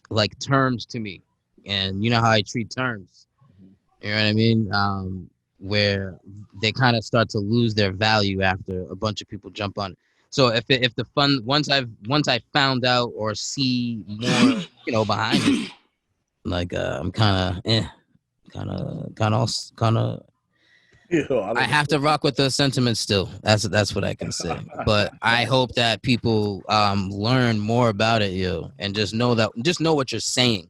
like terms to me, and you know how I treat terms. You know what I mean? Where they kind of start to lose their value after a bunch of people jump on it. So if the fun once I found out or see more behind it, like I'm kind of I have to rock with the sentiment still. That's what I can say. But I hope that people learn more about it, and just know what you're saying.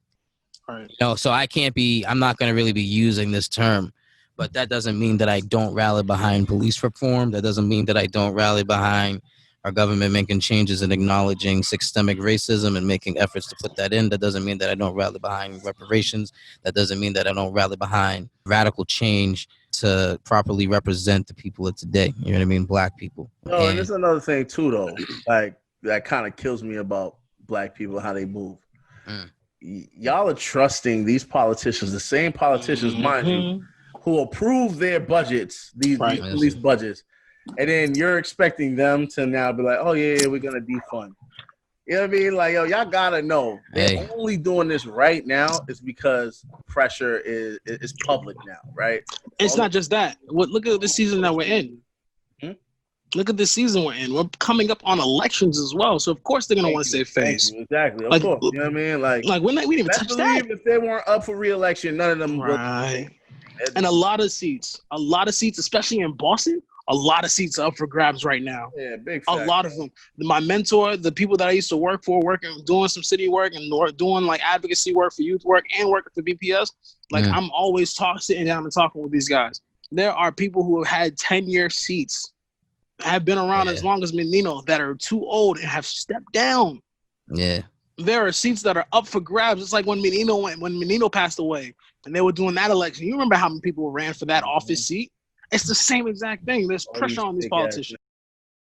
Right. So I'm not going to really be using this term, but that doesn't mean that I don't rally behind police reform. That doesn't mean that I don't rally behind our government making changes and acknowledging systemic racism and making efforts to put that in. That doesn't mean that I don't rally behind reparations. That doesn't mean that I don't rally behind radical change to properly represent the people of today. You know what I mean? Black people. No, and there's another thing too, though. Like that kind of kills me about Black people, how they move. Y'all are trusting these politicians, the same politicians, mind you, who approve their budgets, these police budgets, and then you're expecting them to now be like, oh yeah, we're gonna defund. You know what I mean? Like, yo, y'all gotta know they're only doing this right now is because pressure is public now, right? It's not just that. Look at the season that we're in. Look at the season we're in. We're coming up on elections as well, so of course they're gonna want to save face. Exactly, of course. You know what I mean? Like we didn't even touch that. If they weren't up for re-election, none of them right. And a lot of seats, especially in Boston. A lot of seats are up for grabs right now. Yeah, big fact. A lot of them. My mentor, the people that I used to work for, doing some city work and doing like advocacy work for youth work and working for BPS. Like I'm always sitting down and talking with these guys. There are people who have had 10-year seats, have been around as long as Menino, that are too old and have stepped down. Yeah. There are seats that are up for grabs. It's like when Menino passed away and they were doing that election. You remember how many people ran for that office seat? It's the same exact thing. There's pressure on these politicians.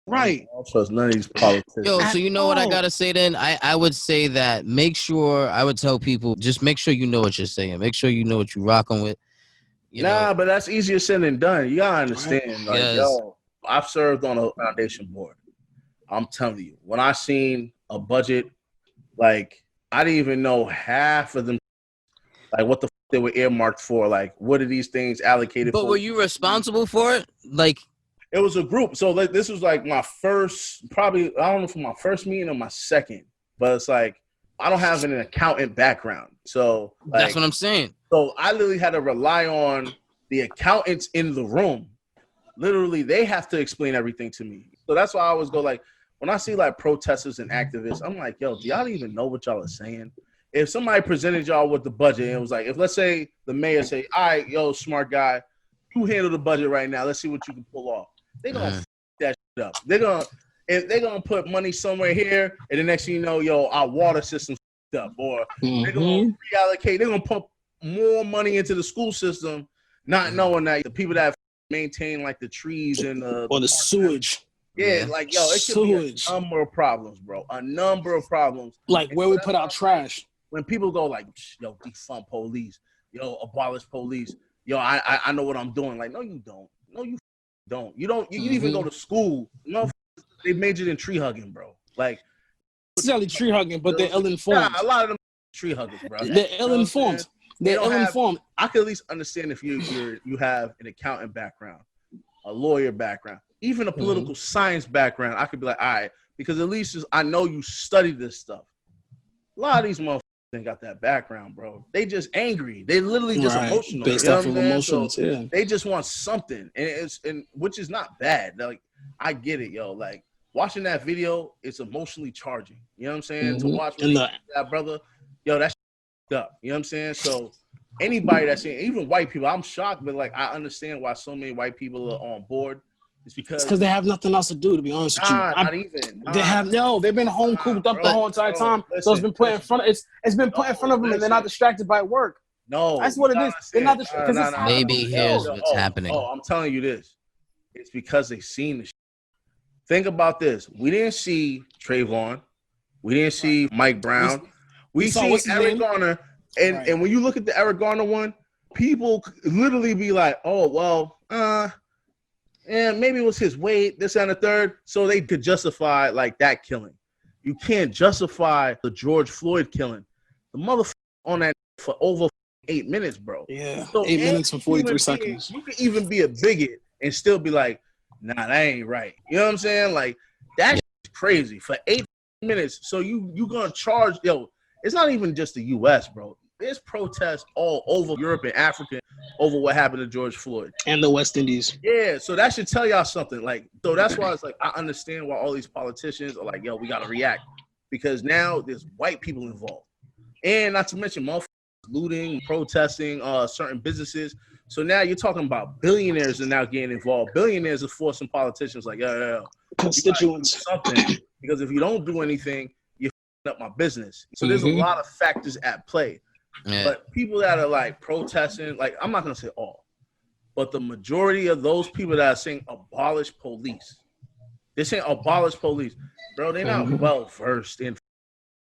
Right. I don't trust none of these politicians. Yo, so you know what I gotta say then? I would say that I would tell people, just make sure you know what you're saying. Make sure you know what you're rocking with. But that's easier said than done. You gotta understand. Like, yo, I've served on a foundation board. I'm telling you, when I seen a budget, like I didn't even know half of them, like what the they were earmarked for. Like, what are these things allocated for? But were you responsible for it? Like, it was a group. So like, this was like my first, probably, I don't know if my first meeting or my second, but it's like, I don't have an accountant background. So like, that's what I'm saying. So I literally had to rely on the accountants in the room. Literally, they have to explain everything to me. So that's why I always go like, when I see like protesters and activists, I'm like, yo, do y'all even know what y'all are saying? If somebody presented y'all with the budget and it was like, if let's say the mayor say, all right, yo, smart guy, you handle the budget right now. Let's see what you can pull off. They're going to f that shit up. They're gonna put money somewhere here, and the next thing you know, yo, our water system's f up. Or they're going to reallocate. They're going to pump more money into the school system, not knowing that the people that maintain like the trees and the sewage. Yeah, like, yo, it could be a number of problems, bro. A number of problems. Like where we put our trash. When people go like, yo, defund police, yo, abolish police, yo, I know what I'm doing. Like, no, you don't. No, you don't. You don't. You even go to school. No, they majored in tree hugging, bro. Like, it's not tree hugging, but they're ill-informed. Yeah, a lot of them tree huggers, bro. They're ill-informed. They're ill-informed. I could at least understand if you have an accountant background, a lawyer background, even a political science background. I could be like, all right, because at least I know you study this stuff. A lot of these motherfuckers ain't got that background, bro. They just angry. They literally just emotional. Based off of emotions, so they just want something, and which is not bad. Like, I get it, yo. Like, watching that video, it's emotionally charging. You know what I'm saying? To watch that brother, yo, that's up. You know what I'm saying? So anybody that's even white people, I'm shocked, but like I understand why so many white people are on board. It's because they have nothing else to do, to be honest with you. Not even. They've been home cooped up the whole entire time. So it's been put in front of it's been put in front of them, and they're not distracted by work. No, that's what it is. They're not distracted. Maybe here's what's happening. Oh, I'm telling you this. It's because they've seen the shit. Think about this. We didn't see Trayvon. We didn't see Mike Brown. We see Eric Garner. And when you look at the Eric Garner one, people literally be like, oh, well, and maybe it was his weight, this and the third. So they could justify like that killing. You can't justify the George Floyd killing. The motherfucker on that for over 8 minutes, bro. Yeah, so 8 minutes and 43 seconds. You could even be a bigot and still be like, nah, that ain't right. You know what I'm saying? Like, that's crazy. For 8 minutes, so you gonna charge, it's not even just the U.S., bro. There's protests all over Europe and Africa over what happened to George Floyd. And the West Indies. Yeah, so that should tell y'all something. Like, so that's why it's like, I understand why all these politicians are like, we gotta react. Because now there's white people involved. And not to mention motherfuckers looting, protesting certain businesses. So now you're talking about billionaires are now getting involved. Billionaires are forcing politicians like, constituents. Something. Because if you don't do anything, you're f***ing up my business. So there's a lot of factors at play. Yeah. But people that are like protesting, like I'm not going to say all, but the majority of those people that are saying abolish police, they're saying abolish police. Bro, they're not well-versed in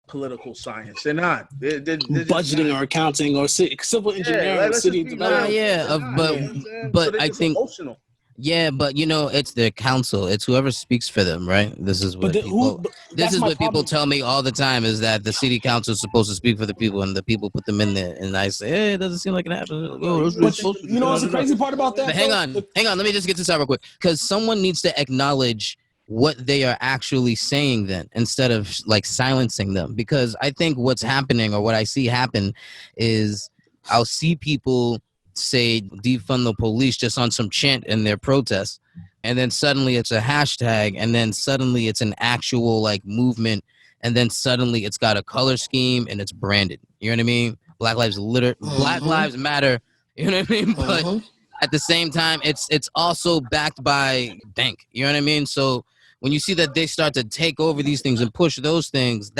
political science. They're not. They're budgeting or accounting or civil engineering or city development. But I think emotional. Yeah, but it's their council. It's whoever speaks for them, right? This is what people tell me all the time is that the city council is supposed to speak for the people, and the people put them in there. And I say, hey, it doesn't seem like it happens. What's the crazy part about that? But hang on. Let me just get this out real quick, because someone needs to acknowledge what they are actually saying then, instead of like silencing them. Because I think what's happening, or what I see happen, is I'll see people say defund the police just on some chant in their protests, and then suddenly it's a hashtag, and then suddenly it's an actual like movement, and then suddenly it's got a color scheme and it's branded. You know what I mean? Black Lives Matter. You know what I mean? But at the same time, it's also backed by bank. You know what I mean? So when you see that they start to take over these things and push those things,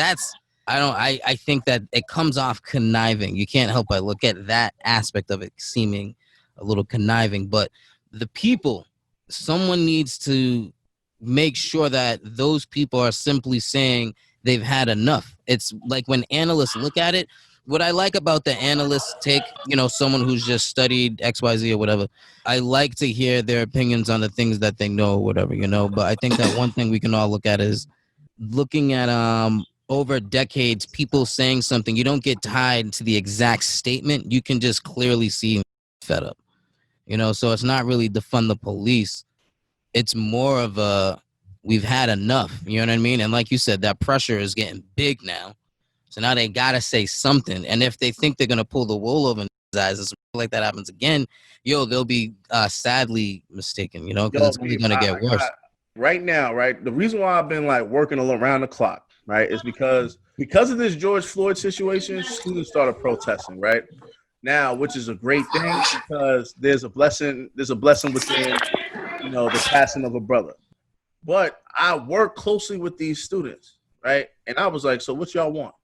I think that it comes off conniving. You can't help but look at that aspect of it seeming a little conniving. But the people, someone needs to make sure that those people are simply saying they've had enough. It's like when analysts look at it, what I like about the analysts take, someone who's just studied XYZ or whatever, I like to hear their opinions on the things that they know or whatever, But I think that one thing we can all look at is looking at over decades, people saying something, you don't get tied to the exact statement. You can just clearly see fed up, so it's not really defund the police. It's more of we've had enough, you know what I mean? And like you said, that pressure is getting big now. So now they got to say something. And if they think they're going to pull the wool over their eyes and something like that happens again, they'll be sadly mistaken, because it's only going to get worse. Right now, right? The reason why I've been like working around the clock, right, is because of this George Floyd situation, students started protesting, right? Now, which is a great thing, because there's a blessing within, the passing of a brother. But I work closely with these students, right? And I was like, so what y'all want?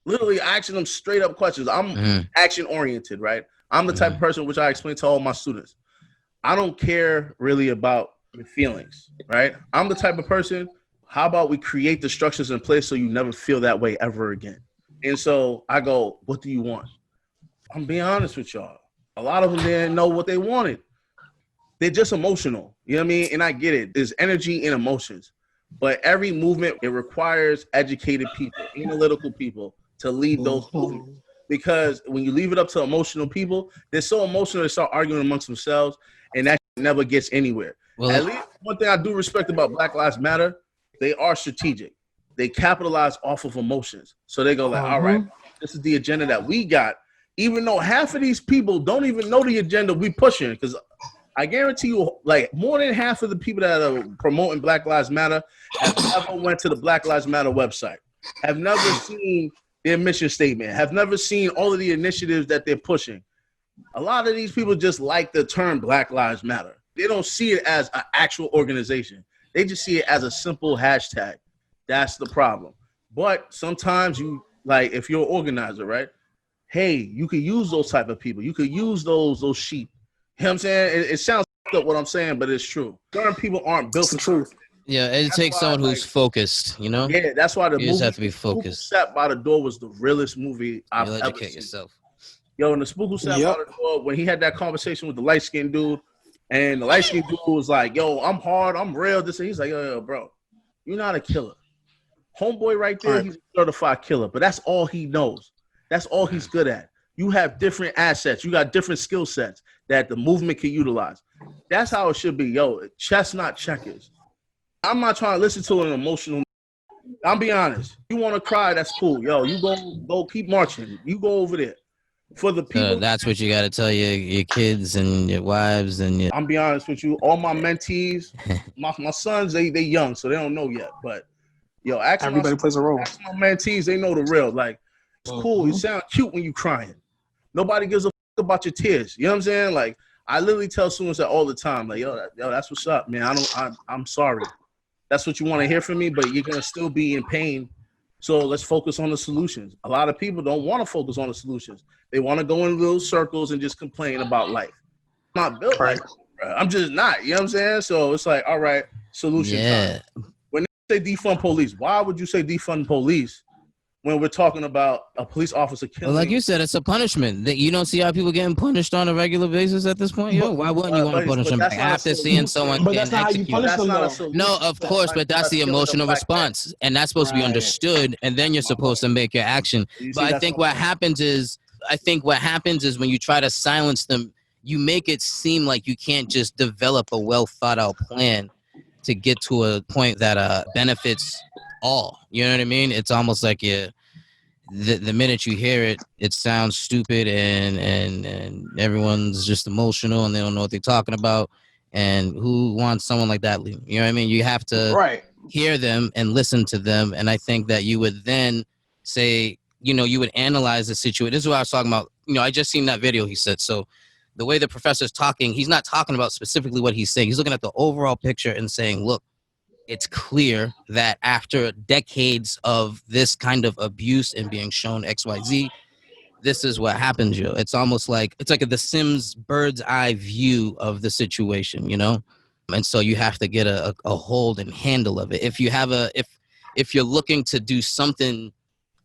Literally asking them straight up questions. I'm action oriented, right? I'm the type of person which I explain to all my students. I don't care really about your feelings, right? I'm the type of person, how about we create the structures in place so you never feel that way ever again? And so I go, what do you want? I'm being honest with y'all. A lot of them didn't know what they wanted. They're just emotional. You know what I mean? And I get it. There's energy and emotions. But every movement, it requires educated people, analytical people to lead those movements. Because when you leave it up to emotional people, they're so emotional they start arguing amongst themselves, and that never gets anywhere. Well, at least one thing I do respect about Black Lives Matter, they are strategic. They capitalize off of emotions. So they go like, all right, this is the agenda that we got, even though half of these people don't even know the agenda we pushing. Because I guarantee you, like, more than half of the people that are promoting Black Lives Matter have never went to the Black Lives Matter website, have never seen their mission statement, have never seen all of the initiatives that they're pushing. A lot of these people just like the term Black Lives Matter. They don't see it as an actual organization. They just see it as a simple hashtag. That's the problem. But sometimes you, like, if you're an organizer, right? Hey, you could use those type of people. You could use those sheep. You know what I'm saying? It sounds up what I'm saying, but it's true. Certain people aren't built for truth. Yeah, it takes someone who's focused, you know? Yeah, that's why the movie just have to be focused. Sat by the Door was the realest movie I've ever seen. Yourself. Yo, and the Spook Who Sat by the Door, when he had that conversation with the light-skinned dude, and the light-skinned dude was like, yo, I'm hard, I'm real. This, and he's like, yo, bro, you're not a killer. Homeboy right there, he's a certified killer, but that's all he knows. That's all he's good at. You have different assets. You got different skill sets that the movement can utilize. That's how it should be. Yo, chess, not checkers. I'm not trying to listen to an emotional. I'll be honest. You want to cry, that's cool. Yo, you go keep marching. You go over there. For the people. That's what you got to tell your kids and your wives and your. I'm be honest with you. All my mentees, my sons, they young, so they don't know yet. But yo, everybody plays a role. My mentees, they know the real. Like, it's cool. You sound cute when you crying. Nobody gives a fuck about your tears. You know what I'm saying? Like, I literally tell students that all the time. Like, yo, that's what's up, man. I'm sorry. That's what you want to hear from me, but you're gonna still be in pain. So let's focus on the solutions. A lot of people don't want to focus on the solutions. They want to go in little circles and just complain about life. I'm not built like that, bro. I'm just not. You know what I'm saying? So it's like, all right, solution time. When they say defund police, why would you say defund police when we're talking about a police officer killing? Well, like you said, it's a punishment. That you don't see how people getting punished on a regular basis at this point. Yo, why wouldn't you want to punish them after seeing someone getting executed? No, of course, but that's the emotional response, and that's supposed to be understood, and then you're supposed to make your action. But I think what happens is when you try to silence them, you make it seem like you can't just develop a well thought out plan to get to a point that benefits all. You know what I mean? It's almost like the minute you hear it, it sounds stupid and everyone's just emotional and they don't know what they're talking about. And who wants someone like that leaving? You know what I mean? You have to hear them and listen to them. And I think that you would then say, you know, you would analyze the situation. This is what I was talking about. You know, I just seen that video he said. So the way the professor's talking, he's not talking about specifically what he's saying. He's looking at the overall picture and saying, look, it's clear that after decades of this kind of abuse and being shown XYZ, this is what happens, yo. It's almost like, it's like the Sims bird's eye view of the situation, you know? And so you have to get a hold and handle of it. If you have if you're looking to do something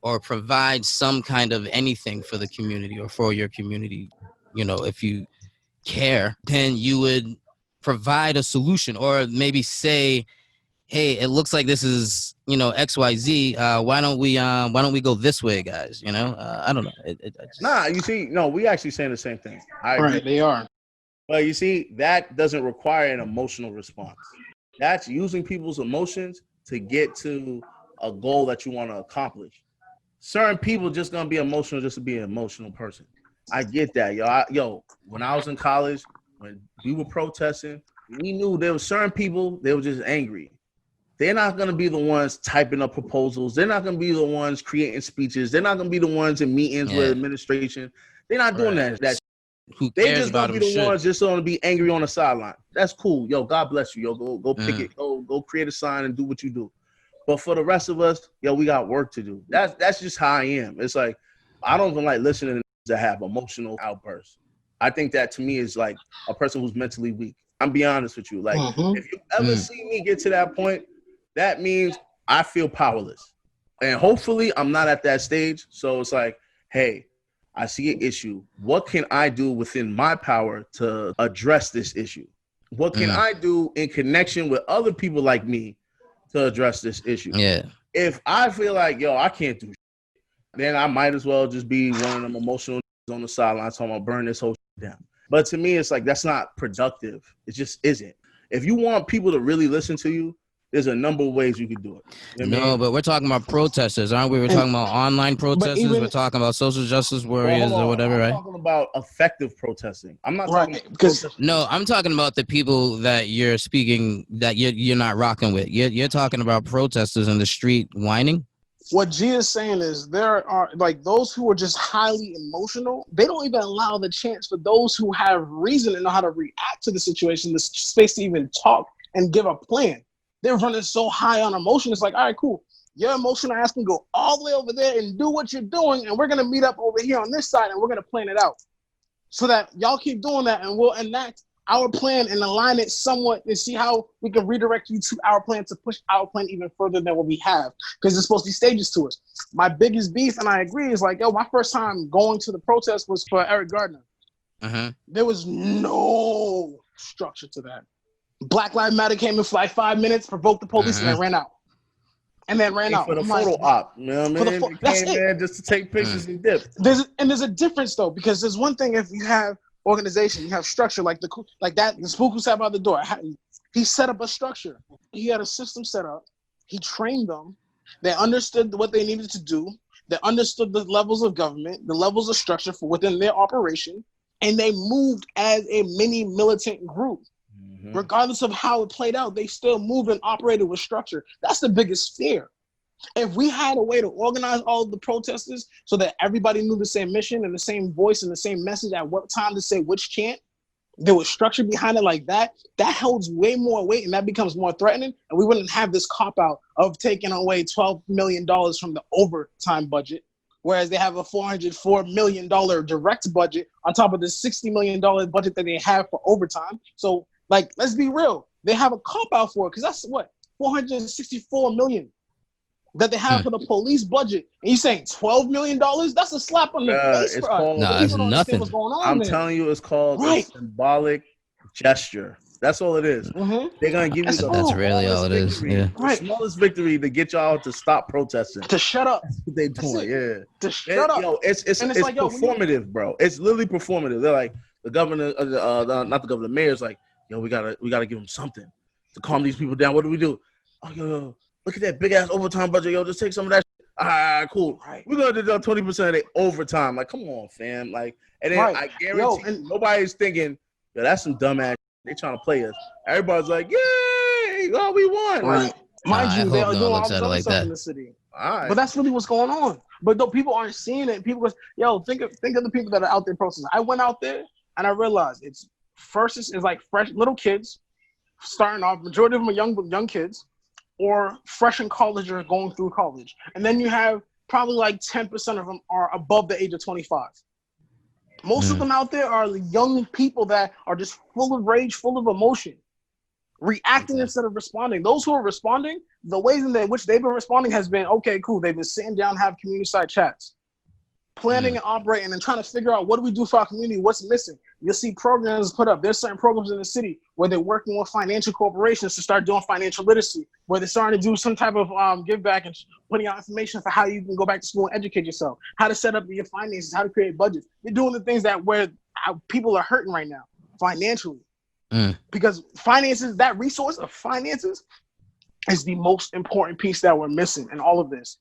or provide some kind of anything for the community or for your community, you know, if you care, then you would provide a solution or maybe say, hey, it looks like this is, you know, XYZ. Why don't we go this way, guys? You know, I don't know. You see, no, we actually saying the same thing. Right, they are. But you see, that doesn't require an emotional response. That's using people's emotions to get to a goal that you want to accomplish. Certain people just gonna be emotional just to be an emotional person. I get that, yo. When I was in college, when we were protesting, we knew there were certain people, they were just angry. They're not going to be the ones typing up proposals. They're not going to be the ones creating speeches. They're not going to be the ones in meetings with administration. They're not doing that. They just going to be the ones just going to be angry on the sideline. That's cool. Yo, God bless you. Yo, go pick it. Go create a sign and do what you do. But for the rest of us, yo, we got work to do. That's just how I am. It's like, I don't even like listening to have emotional outbursts. I think that to me is like a person who's mentally weak. I'm be honest with you. Like, if you ever see me get to that point, that means I feel powerless. And hopefully I'm not at that stage. So it's like, hey, I see an issue. What can I do within my power to address this issue? What can I do in connection with other people like me to address this issue? Yeah. If I feel like, yo, I can't do shit, then I might as well just be one of them emotional on the sidelines talking about burn this whole shit down. But to me, it's like, that's not productive. It just isn't. If you want people to really listen to you, there's a number of ways you can do it. You know what I mean? But we're talking about protesters, aren't we? We're talking about online protesters. We're talking about social justice warriors or whatever, right? I'm talking about effective protesting. I'm not talking because no, I'm talking about the people that you're speaking that you're not rocking with. You're talking about protesters in the street whining. what G is saying is there are like those who are just highly emotional. They don't even allow the chance for those who have reason and know how to react to the situation, the space to even talk and give a plan. They're running so high on emotion. It's like, all right, cool. Your emotional ass can go all the way over there and do what you're doing, and we're gonna meet up over here on this side and we're gonna plan it out. So that y'all keep doing that and we'll enact our plan and align it somewhat and see how we can redirect you to our plan to push our plan even further than what we have. Because there's supposed to be stages to it. My biggest beef, and I agree, is like, yo, my first time going to the protest was for Eric Gardner. There was no structure to that. Black Lives Matter came in for like 5 minutes, provoked the police, and then ran out. And then ran out. For the photo op, you know what I mean? That's came there just to take pictures and dip. There's a difference though, because there's one thing if you have organization, you have structure like that. The spook who sat by the door. He set up a structure. He had a system set up. He trained them. They understood what they needed to do. They understood the levels of government, the levels of structure for within their operation, and they moved as a mini militant group. Regardless of how it played out, they still moved and operated with structure. That's the biggest fear. If we had a way to organize all of the protesters so that everybody knew the same mission and the same voice and the same message at what time to say which chant, there was structure behind it like that, that holds way more weight and that becomes more threatening. And we wouldn't have this cop-out of taking away $12 million from the overtime budget, whereas they have a $404 million direct budget on top of the $60 million budget that they have for overtime. So, like, let's be real. They have a cop-out for it because that's what? $464 million that they have for the police budget. And you're saying $12 million? That's a slap on the face for us. No, it's nothing. What's going on I'm there. telling you, it's called a symbolic gesture. That's all it is. They're going to give you that's really all it is. Yeah. The smallest victory to get y'all to stop protesting. To shut up. That's what they doing, yeah. To shut up. Yo, it's like, performative, bro. It's literally performative. They're like, the governor, not the governor, the mayor's like, yo, we gotta give them something to calm these people down. What do we do? Oh, yo, look at that big ass overtime budget. Yo, just take some of that. All right, cool. Right. We're gonna deduct 20% of the overtime. Like, come on, fam. Like, and then I guarantee nobody's thinking, yo, that's some dumb ass. They trying to play us. Everybody's like, yay, oh, we won. Right. Like, mind you, they are doing all the stuff in the city. All right. But that's really what's going on. But though people aren't seeing it, people go, yo, think of the people that are out there protesting. I went out there and I realized it's like fresh little kids starting off. Majority of them are young kids, or fresh in college or going through college. And then you have probably like 10% of them are above the age of 25. Most of them out there are young people that are just full of rage, full of emotion, reacting instead of responding. Those who are responding, the ways in which they've been responding has been, okay, cool. They've been sitting down, have community side chats, planning and operating and trying to figure out what do we do for our community, what's missing. You'll see programs put up. There's certain programs in the city where they're working with financial corporations to start doing financial literacy, where they're starting to do some type of give back and putting out information for how you can go back to school and educate yourself, how to set up your finances, how to create budgets. They're doing the things that where people are hurting right now financially. Because finances, that resource of finances is the most important piece that we're missing in all of this.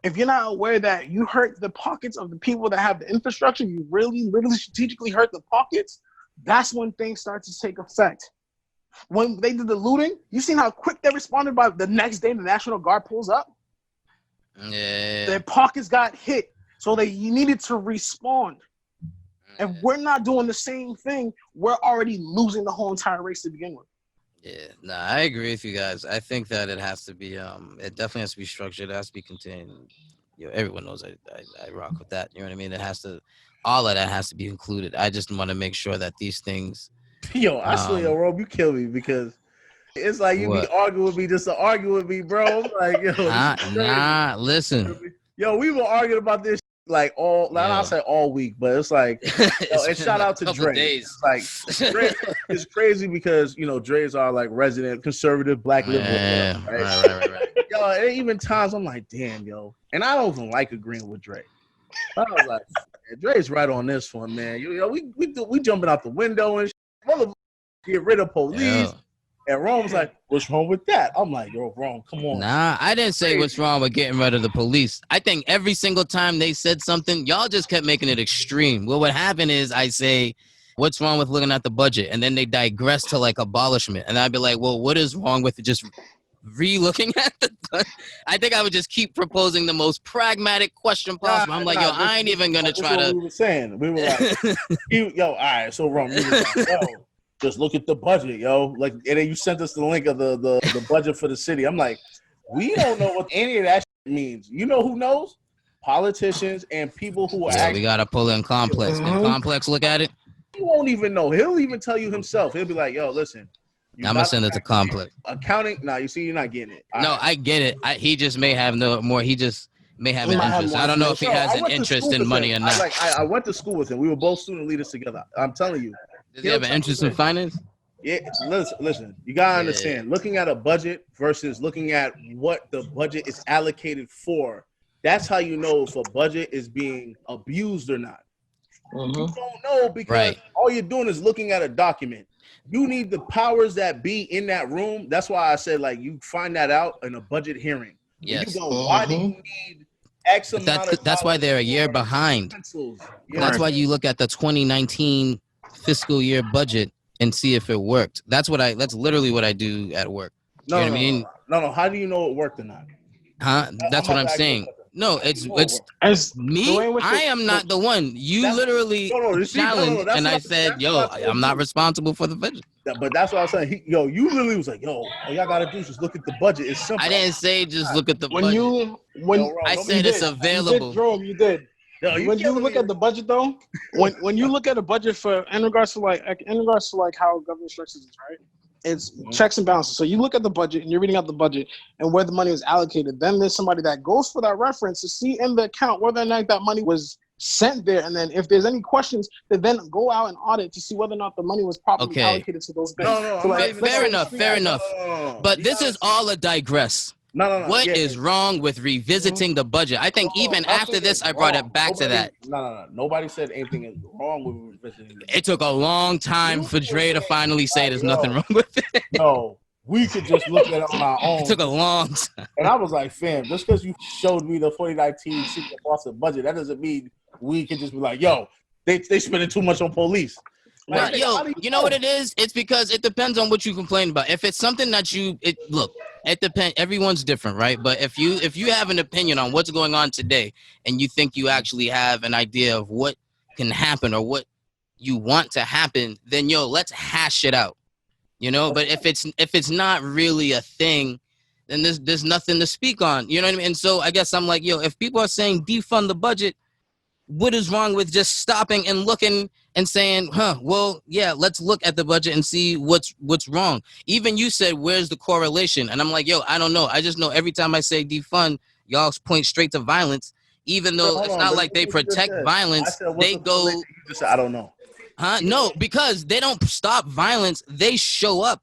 If you're not aware that you hurt the pockets of the people that have the infrastructure, you really strategically hurt the pockets, that's when things start to take effect. When they did the looting, you seen how quick they responded by the next day the National Guard pulls up? Yeah. Their pockets got hit, so you needed to respond. If we're not doing the same thing, we're already losing the whole entire race to begin with. Yeah, no, I agree with you guys. I think that it has to be, it definitely has to be structured. It has to be contained. You know, everyone knows I rock with that. You know what I mean? All of that has to be included. I just want to make sure that these things. Yo, I swear, Rob, you kill me because it's like you be arguing with me just to argue with me, bro. Like, yo, listen. Yo, we were arguing about this like I'll say all week, but it's like, and shout out to Dre. It's like Dre is crazy because Dre is our like resident conservative black liberal, right? Yo, and even times I'm like, damn, yo, and I don't even like agreeing with Dre. But I was like, Dre's right on this one, man. We jumping out the window and get rid of police. Yeah. And Rome was like, what's wrong with that? I'm like, yo, Rome, come on. Nah, I didn't say what's wrong with getting rid of the police. I think every single time they said something, y'all just kept making it extreme. Well, what happened is I say, what's wrong with looking at the budget? And then they digress to like abolishment. And I'd be like, well, what is wrong with just re-looking at I think I would just keep proposing the most pragmatic question possible. I'm like, yo, I ain't even gonna try to. We were saying, we were like, yo, all right, so wrong. Like, yo, just look at the budget, yo. Like, and then you sent us the link of the budget for the city. I'm like, we don't know what any of that shit means. You know who knows? Politicians and people who are. Yeah, we gotta pull in Complex. Can Complex look at it? He won't even know. He'll even tell you himself. He'll be like, yo, listen. I'm gonna send it to Complex. Accounting? No, you see, you're not getting it. No, I get it. He just may have no more. He just may have an interest. I don't know if he has an interest in money or not. I went to school with him. We were both student leaders together. I'm telling you. Does he have an interest in finance? Yeah, listen. You gotta understand. Looking at a budget versus looking at what the budget is allocated for. That's how you know if a budget is being abused or not. You don't know because all you're doing is looking at a document. You need the powers that be in that room. That's why I said, like, you find that out in a budget hearing. Yes. You go, why do you need X amount of that's why they're a year behind. That's why you look at the 2019 fiscal year budget and see if it worked. That's literally what I do at work. You know what I mean? No. How do you know it worked or not? Huh? That's what I'm saying. No, it's me. I am not the one. You literally challenged, and I said, "Yo, I'm not responsible for the budget." But that's what I was saying. You literally was like, "Yo, all y'all gotta do is just look at the budget. It's simple." I didn't say just look at the budget. I said it's available. Jerome, you did. When you look at the budget, though, when you look at the budget for in regards to like how government structures is, right? It's checks and balances. So you look at the budget and you're reading out the budget and where the money is allocated. Then there's somebody that goes for that reference to see in the account whether or not that money was sent there. And then if there's any questions, they then go out and audit to see whether or not the money was properly allocated to those things. Fair enough. But this is all a digress. No. What is wrong with revisiting the budget? I think even after this, I brought it back to that. No. Nobody said anything is wrong with revisiting the budget. It took a long time for Dre to finally say there's nothing wrong with it. No, we could just look at it on our own. It took a long time. And I was like, fam, just because you showed me the 2019 secret Boston budget, that doesn't mean we could just be like, yo, they spending too much on police. Like, you know what it is? It's because it depends on what you complain about. If it's something that it depends. Everyone's different, right? But if you have an opinion on what's going on today and you think you actually have an idea of what can happen or what you want to happen, then let's hash it out. But if it's not really a thing, then there's nothing to speak on. You know what I mean? And so I guess I'm like, if people are saying defund the budget, what is wrong with just stopping and looking and saying, let's look at the budget and see what's wrong. Even you said, where's the correlation? And I'm like, I don't know. I just know every time I say defund, y'all point straight to violence, even though it's not like they protect violence. They go. I don't know. Huh? No, because they don't stop violence. They show up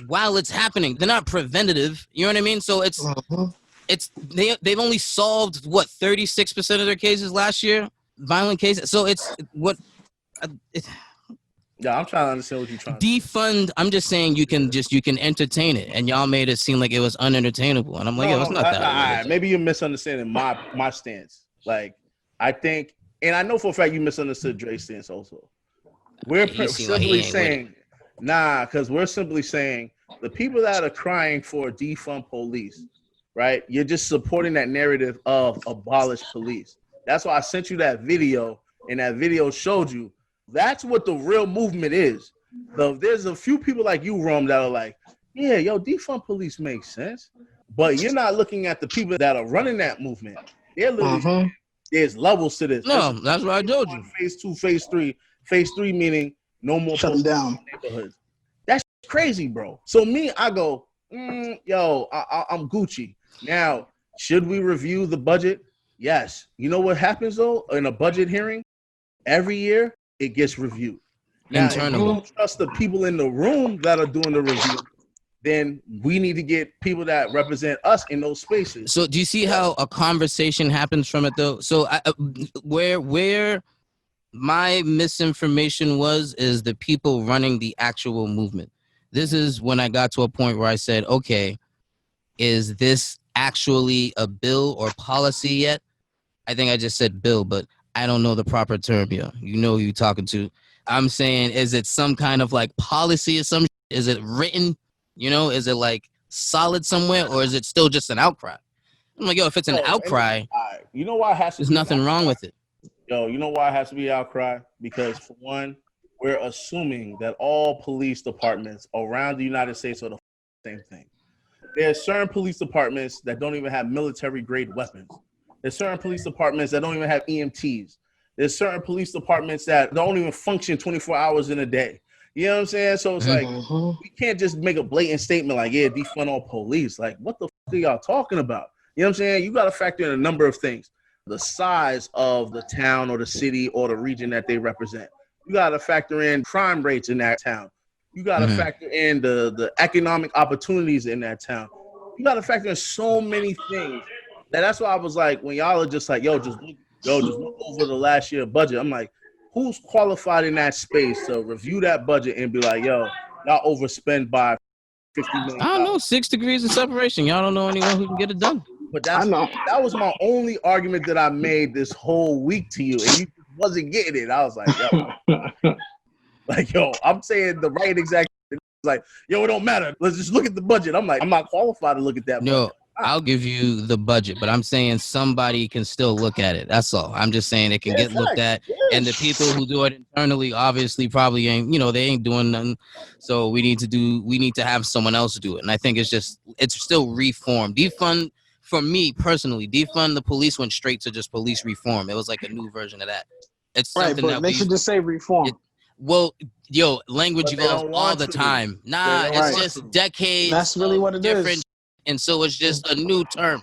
while it's happening. They're not preventative. You know what I mean? So they've only solved 36% of their cases last year, violent cases. So it's what. Yeah, I'm trying to understand what you're trying. Defund. I'm just saying you can entertain it, and y'all made it seem like it was unentertainable, and I'm like, it's not that. Maybe you're misunderstanding my stance. Like, I think, and I know for a fact you misunderstood Dre's stance also. We're simply saying, because we're simply saying the people that are crying for defund police, right? You're just supporting that narrative of abolish police. That's why I sent you that video, and that video showed you that's what the real movement is. There's a few people like you, Rome, that are like, defund police makes sense. But you're not looking at the people that are running that movement. They're literally, there's levels to this. No, that's what I told you. Phase 2, phase 3. Phase 3 meaning no more shut them down. Neighborhoods. That's crazy, bro. So I go, I'm Gucci. Now, should we review the budget? Yes. You know what happens though in a budget hearing? Every year it gets reviewed. Now, if you don't trust the people in the room that are doing the review, then we need to get people that represent us in those spaces. So do you see how a conversation happens from it though? So where my misinformation is the people running the actual movement. This is when I got to a point where I said, okay, is this actually a bill or policy yet? I think I just said bill, but I don't know the proper term here. You know who you're talking to. I'm saying, is it some kind of like policy or some? Is it written? Is it like solid somewhere, or is it still just an outcry? I'm like, yo, if it's an outcry, you know why it has to there's nothing wrong with it. Yo, you know why it has to be outcry? Because for one, we're assuming that all police departments around the United States are the same thing. There are certain police departments that don't even have military-grade weapons. There's certain police departments that don't even have EMTs. There's certain police departments that don't even function 24 hours in a day. You know what I'm saying? So it's like, we can't just make a blatant statement like, yeah, defund all police. Like, what the fuck are y'all talking about? You know what I'm saying? You got to factor in a number of things. The size of the town or the city or the region that they represent. You got to factor in crime rates in that town. You got to factor in the economic opportunities in that town. You got to factor in so many things. That's why I was like, when y'all are just like, just look over the last year budget. I'm like, who's qualified in that space to review that budget and be like, y'all overspend by $50 million? I don't know, 6 degrees of separation. Y'all don't know anyone who can get it done. But that was my only argument that I made this whole week to you, and you wasn't getting it. I was like, yo, I'm saying the right exact thing. Like, yo, it don't matter. Let's just look at the budget. I'm like, I'm not qualified to look at that. No, I'll give you the budget, but I'm saying somebody can still look at it. That's all. I'm just saying it can get looked at, and the people who do it internally obviously probably ain't, they ain't doing nothing. So we need to have someone else do it. And I think it's still reform. Defund. For me personally, defund the police went straight to just police reform. It was like a new version of that. It's something right, but they should just say reform. Language evolves all the time. Nah, it's just decades. That's really what it is. And so it's just a new term.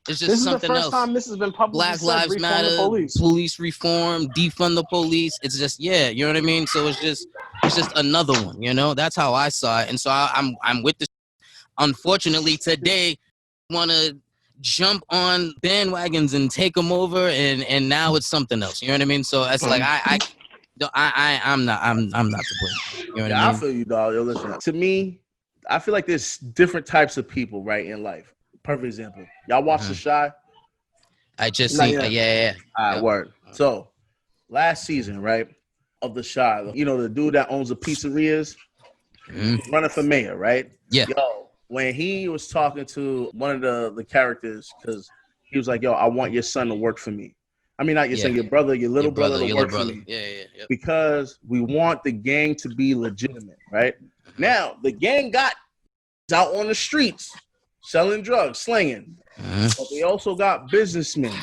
It's just something else. This is the first time this has been publicly Black said, Lives Matter, police reform, defund the police. It's just, you know what I mean? So it's just another one, That's how I saw it. And so I'm with this. Unfortunately, today, want to jump on bandwagons and take them over, and now it's something else. You know what I mean? So it's like I'm not to blame. You know what I mean? I feel you, dog. Yo, listen. To me, I feel like there's different types of people, right, in life. Perfect example. Y'all watch The Chi? I just seen it. Yeah. All right, word. So last season, right, of The Chi, the dude that owns the pizzerias, running for mayor, right? Yeah. Yo, when he was talking to one of the characters, because he was like, yo, I want your son to work for me. I mean, not your son, your brother, your little brother to work for me. Yeah. Because we want the gang to be legitimate, right? Now, the gang got out on the streets, selling drugs, slinging. But they also got businessmen.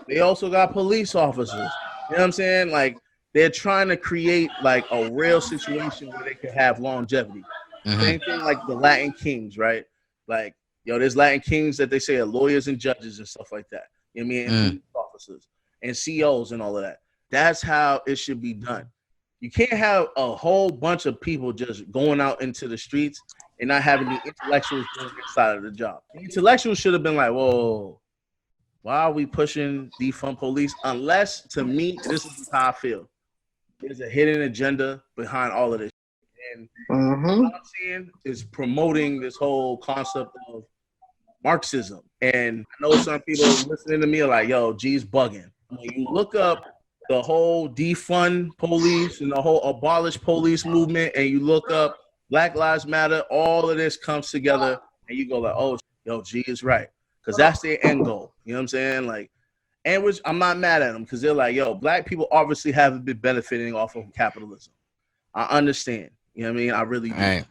They also got police officers. You know what I'm saying? Like, they're trying to create, like, a real situation where they can have longevity. Same thing like the Latin Kings, right? Like, there's Latin Kings that they say are lawyers and judges and stuff like that. You know what I mean? And police officers and COs and all of that. That's how it should be done. You can't have a whole bunch of people just going out into the streets and not having the intellectuals doing their side of the job. The intellectuals should have been like, whoa, why are we pushing defund police? Unless, to me, this is how I feel. There's a hidden agenda behind all of this. And what I'm seeing is promoting this whole concept of Marxism. And I know some people listening to me are like, yo, G's bugging. When you look up the whole defund police and the whole abolish police movement, and you look up Black Lives Matter, all of this comes together, and you go like, oh, yo, G is right. Because that's their end goal. You know what I'm saying? Like, and which I'm not mad at them, because they're like, yo, black people obviously haven't been benefiting off of capitalism. I understand. You know what I mean? I really do. Right.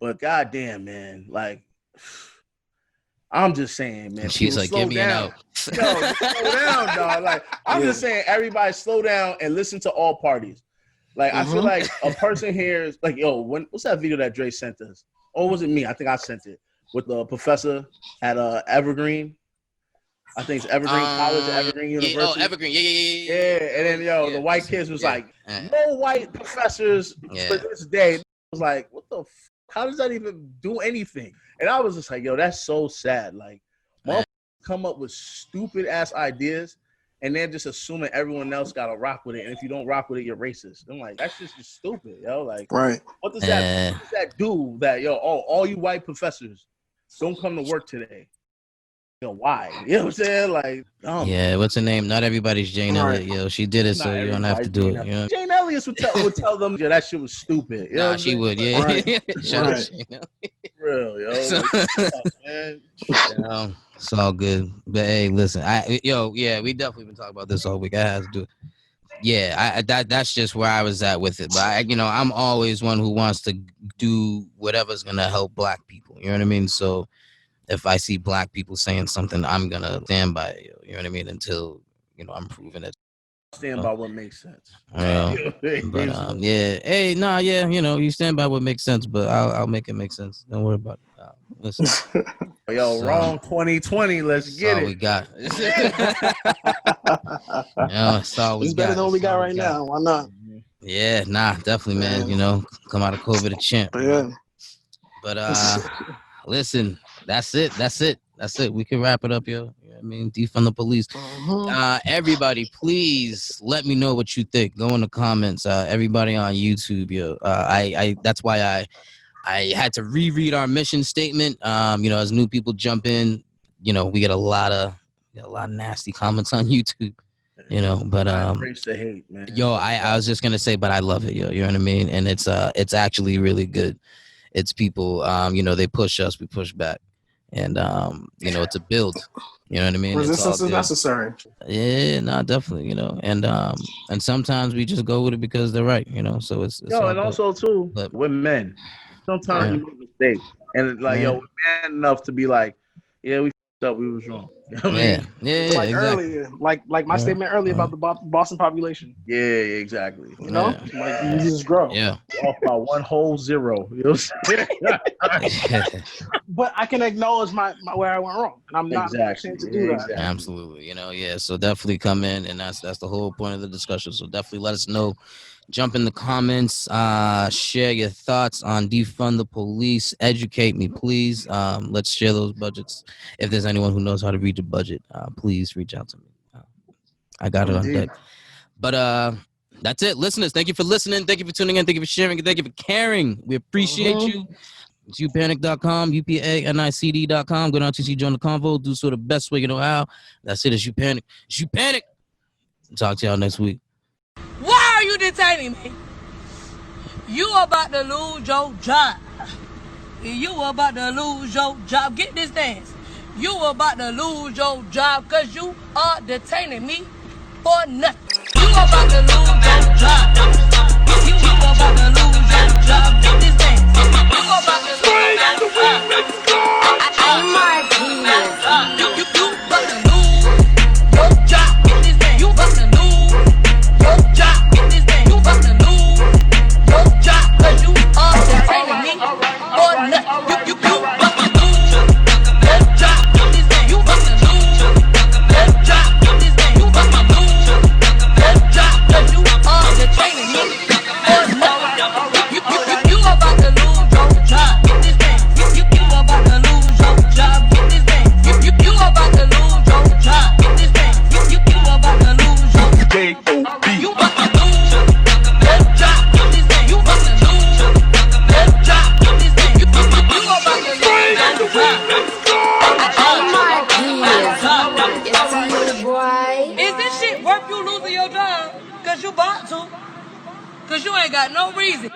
But goddamn, man, like, I'm just saying, man. She's like, give me an out. No, slow down, dog. Like, I'm just saying, everybody slow down and listen to all parties. Like, I feel like a person here is like, yo, what's that video that Dre sent us? Or was it me? I think I sent it with the professor at Evergreen. I think it's Evergreen College, Evergreen University. Oh, Evergreen, yeah. And then, the white kids was like, no white professors for this day. It was like, what the how does that even do anything? And I was just like, yo, that's so sad. Like, motherfuckers come up with stupid ass ideas and then just assuming everyone else got to rock with it. And if you don't rock with it, you're racist. I'm like, that's just stupid, yo. Like, right. What does that do that, all you white professors don't come to work today? Why? You know what I'm saying? Like, what's her name? Not everybody's Jane Elliott. Yo, she did it, so you don't have to do it. You know? Jane Elliott would tell them, that shit was stupid. You know she would. Yeah. Right. Shut up, Jane Elliott. real, yo. So, Man. It's all good. But hey, listen, we definitely been talking about this all week. I have to do it. Yeah, that's just where I was at with it. But I'm always one who wants to do whatever's gonna help Black people. You know what I mean? So if I see Black people saying something, I'm gonna stand by it. You know what I mean? Until I'm proven it. Stand by what makes sense. But you stand by what makes sense. But I'll make it make sense. Don't worry about it. Listen. Yo, wrong 2020. Let's get it. We got. It's all we it's got. better than what we got right now. Why not? Yeah, definitely, man. Come out of COVID a champ. Yeah. But listen, that's it. We can wrap it up, yo. You know what I mean, defund the police. Everybody, please let me know what you think. Go in the comments. Everybody on YouTube, yo. That's why I had to reread our mission statement. As new people jump in, we get a lot of nasty comments on YouTube. But embrace the hate, man. Yo, I was just gonna say, but I love it, yo. You know what I mean? And it's actually really good. It's people, they push us, we push back, and it's a build. You know what I mean? Resistance is necessary. Yeah, definitely. And sometimes we just go with it because they're right. So it's and good. Also too, but we're men. Sometimes we make mistakes, and we're man enough to be like, yeah, we f***ed up, we was wrong. You know what I mean? Like exactly. Earlier, like my statement earlier about the Boston population. Yeah, exactly. You just grow. Yeah. Off by 1 whole 0. You know what I'm saying? But I can acknowledge my where I went wrong, and I'm not ashamed to do that. Exactly. Absolutely. So definitely come in, and that's the whole point of the discussion. So definitely let us know. Jump in the comments, share your thoughts on defund the police, educate me, please. Let's share those budgets. If there's anyone who knows how to read the budget, please reach out to me. I got it on deck. But that's it. Listeners, thank you for listening. Thank you for tuning in. Thank you for sharing. Thank you for caring. We appreciate you. It's upanic.com, upanicd.com. Go down to join the convo. Do so the best way you know how. That's it. It's You Panic. It's You Panic. Talk to y'all next week. Why are you detaining me? You about to lose your job. You about to lose your job. Get this dance. You about to lose your job because you are detaining me for nothing. You about to lose your job. You about to lose your job. Get this dance. You about to lose your job. Oh my goodness. You about to lose your job. Get this dance. You about to lose your job. Get this dance. You about to lose your job because you are detaining me for nothing. You about to lose your job. Get this dance. You about to lose your job. Get this dance. You about to lose your job because you are detaining me for nothing. You about to lose your job. Get this dance. You about to lose your job. Get this dance. You about to lose your job. Get this dance. You about to lose your J-O-B. You about to lose your job. Get this dance. You about to lose your job. Get this dance. You about to lose your job. Oh my goodness. It's you, boy. Is this shit worth you losing your job? Cause you bought to. Cause you ain't got no reason.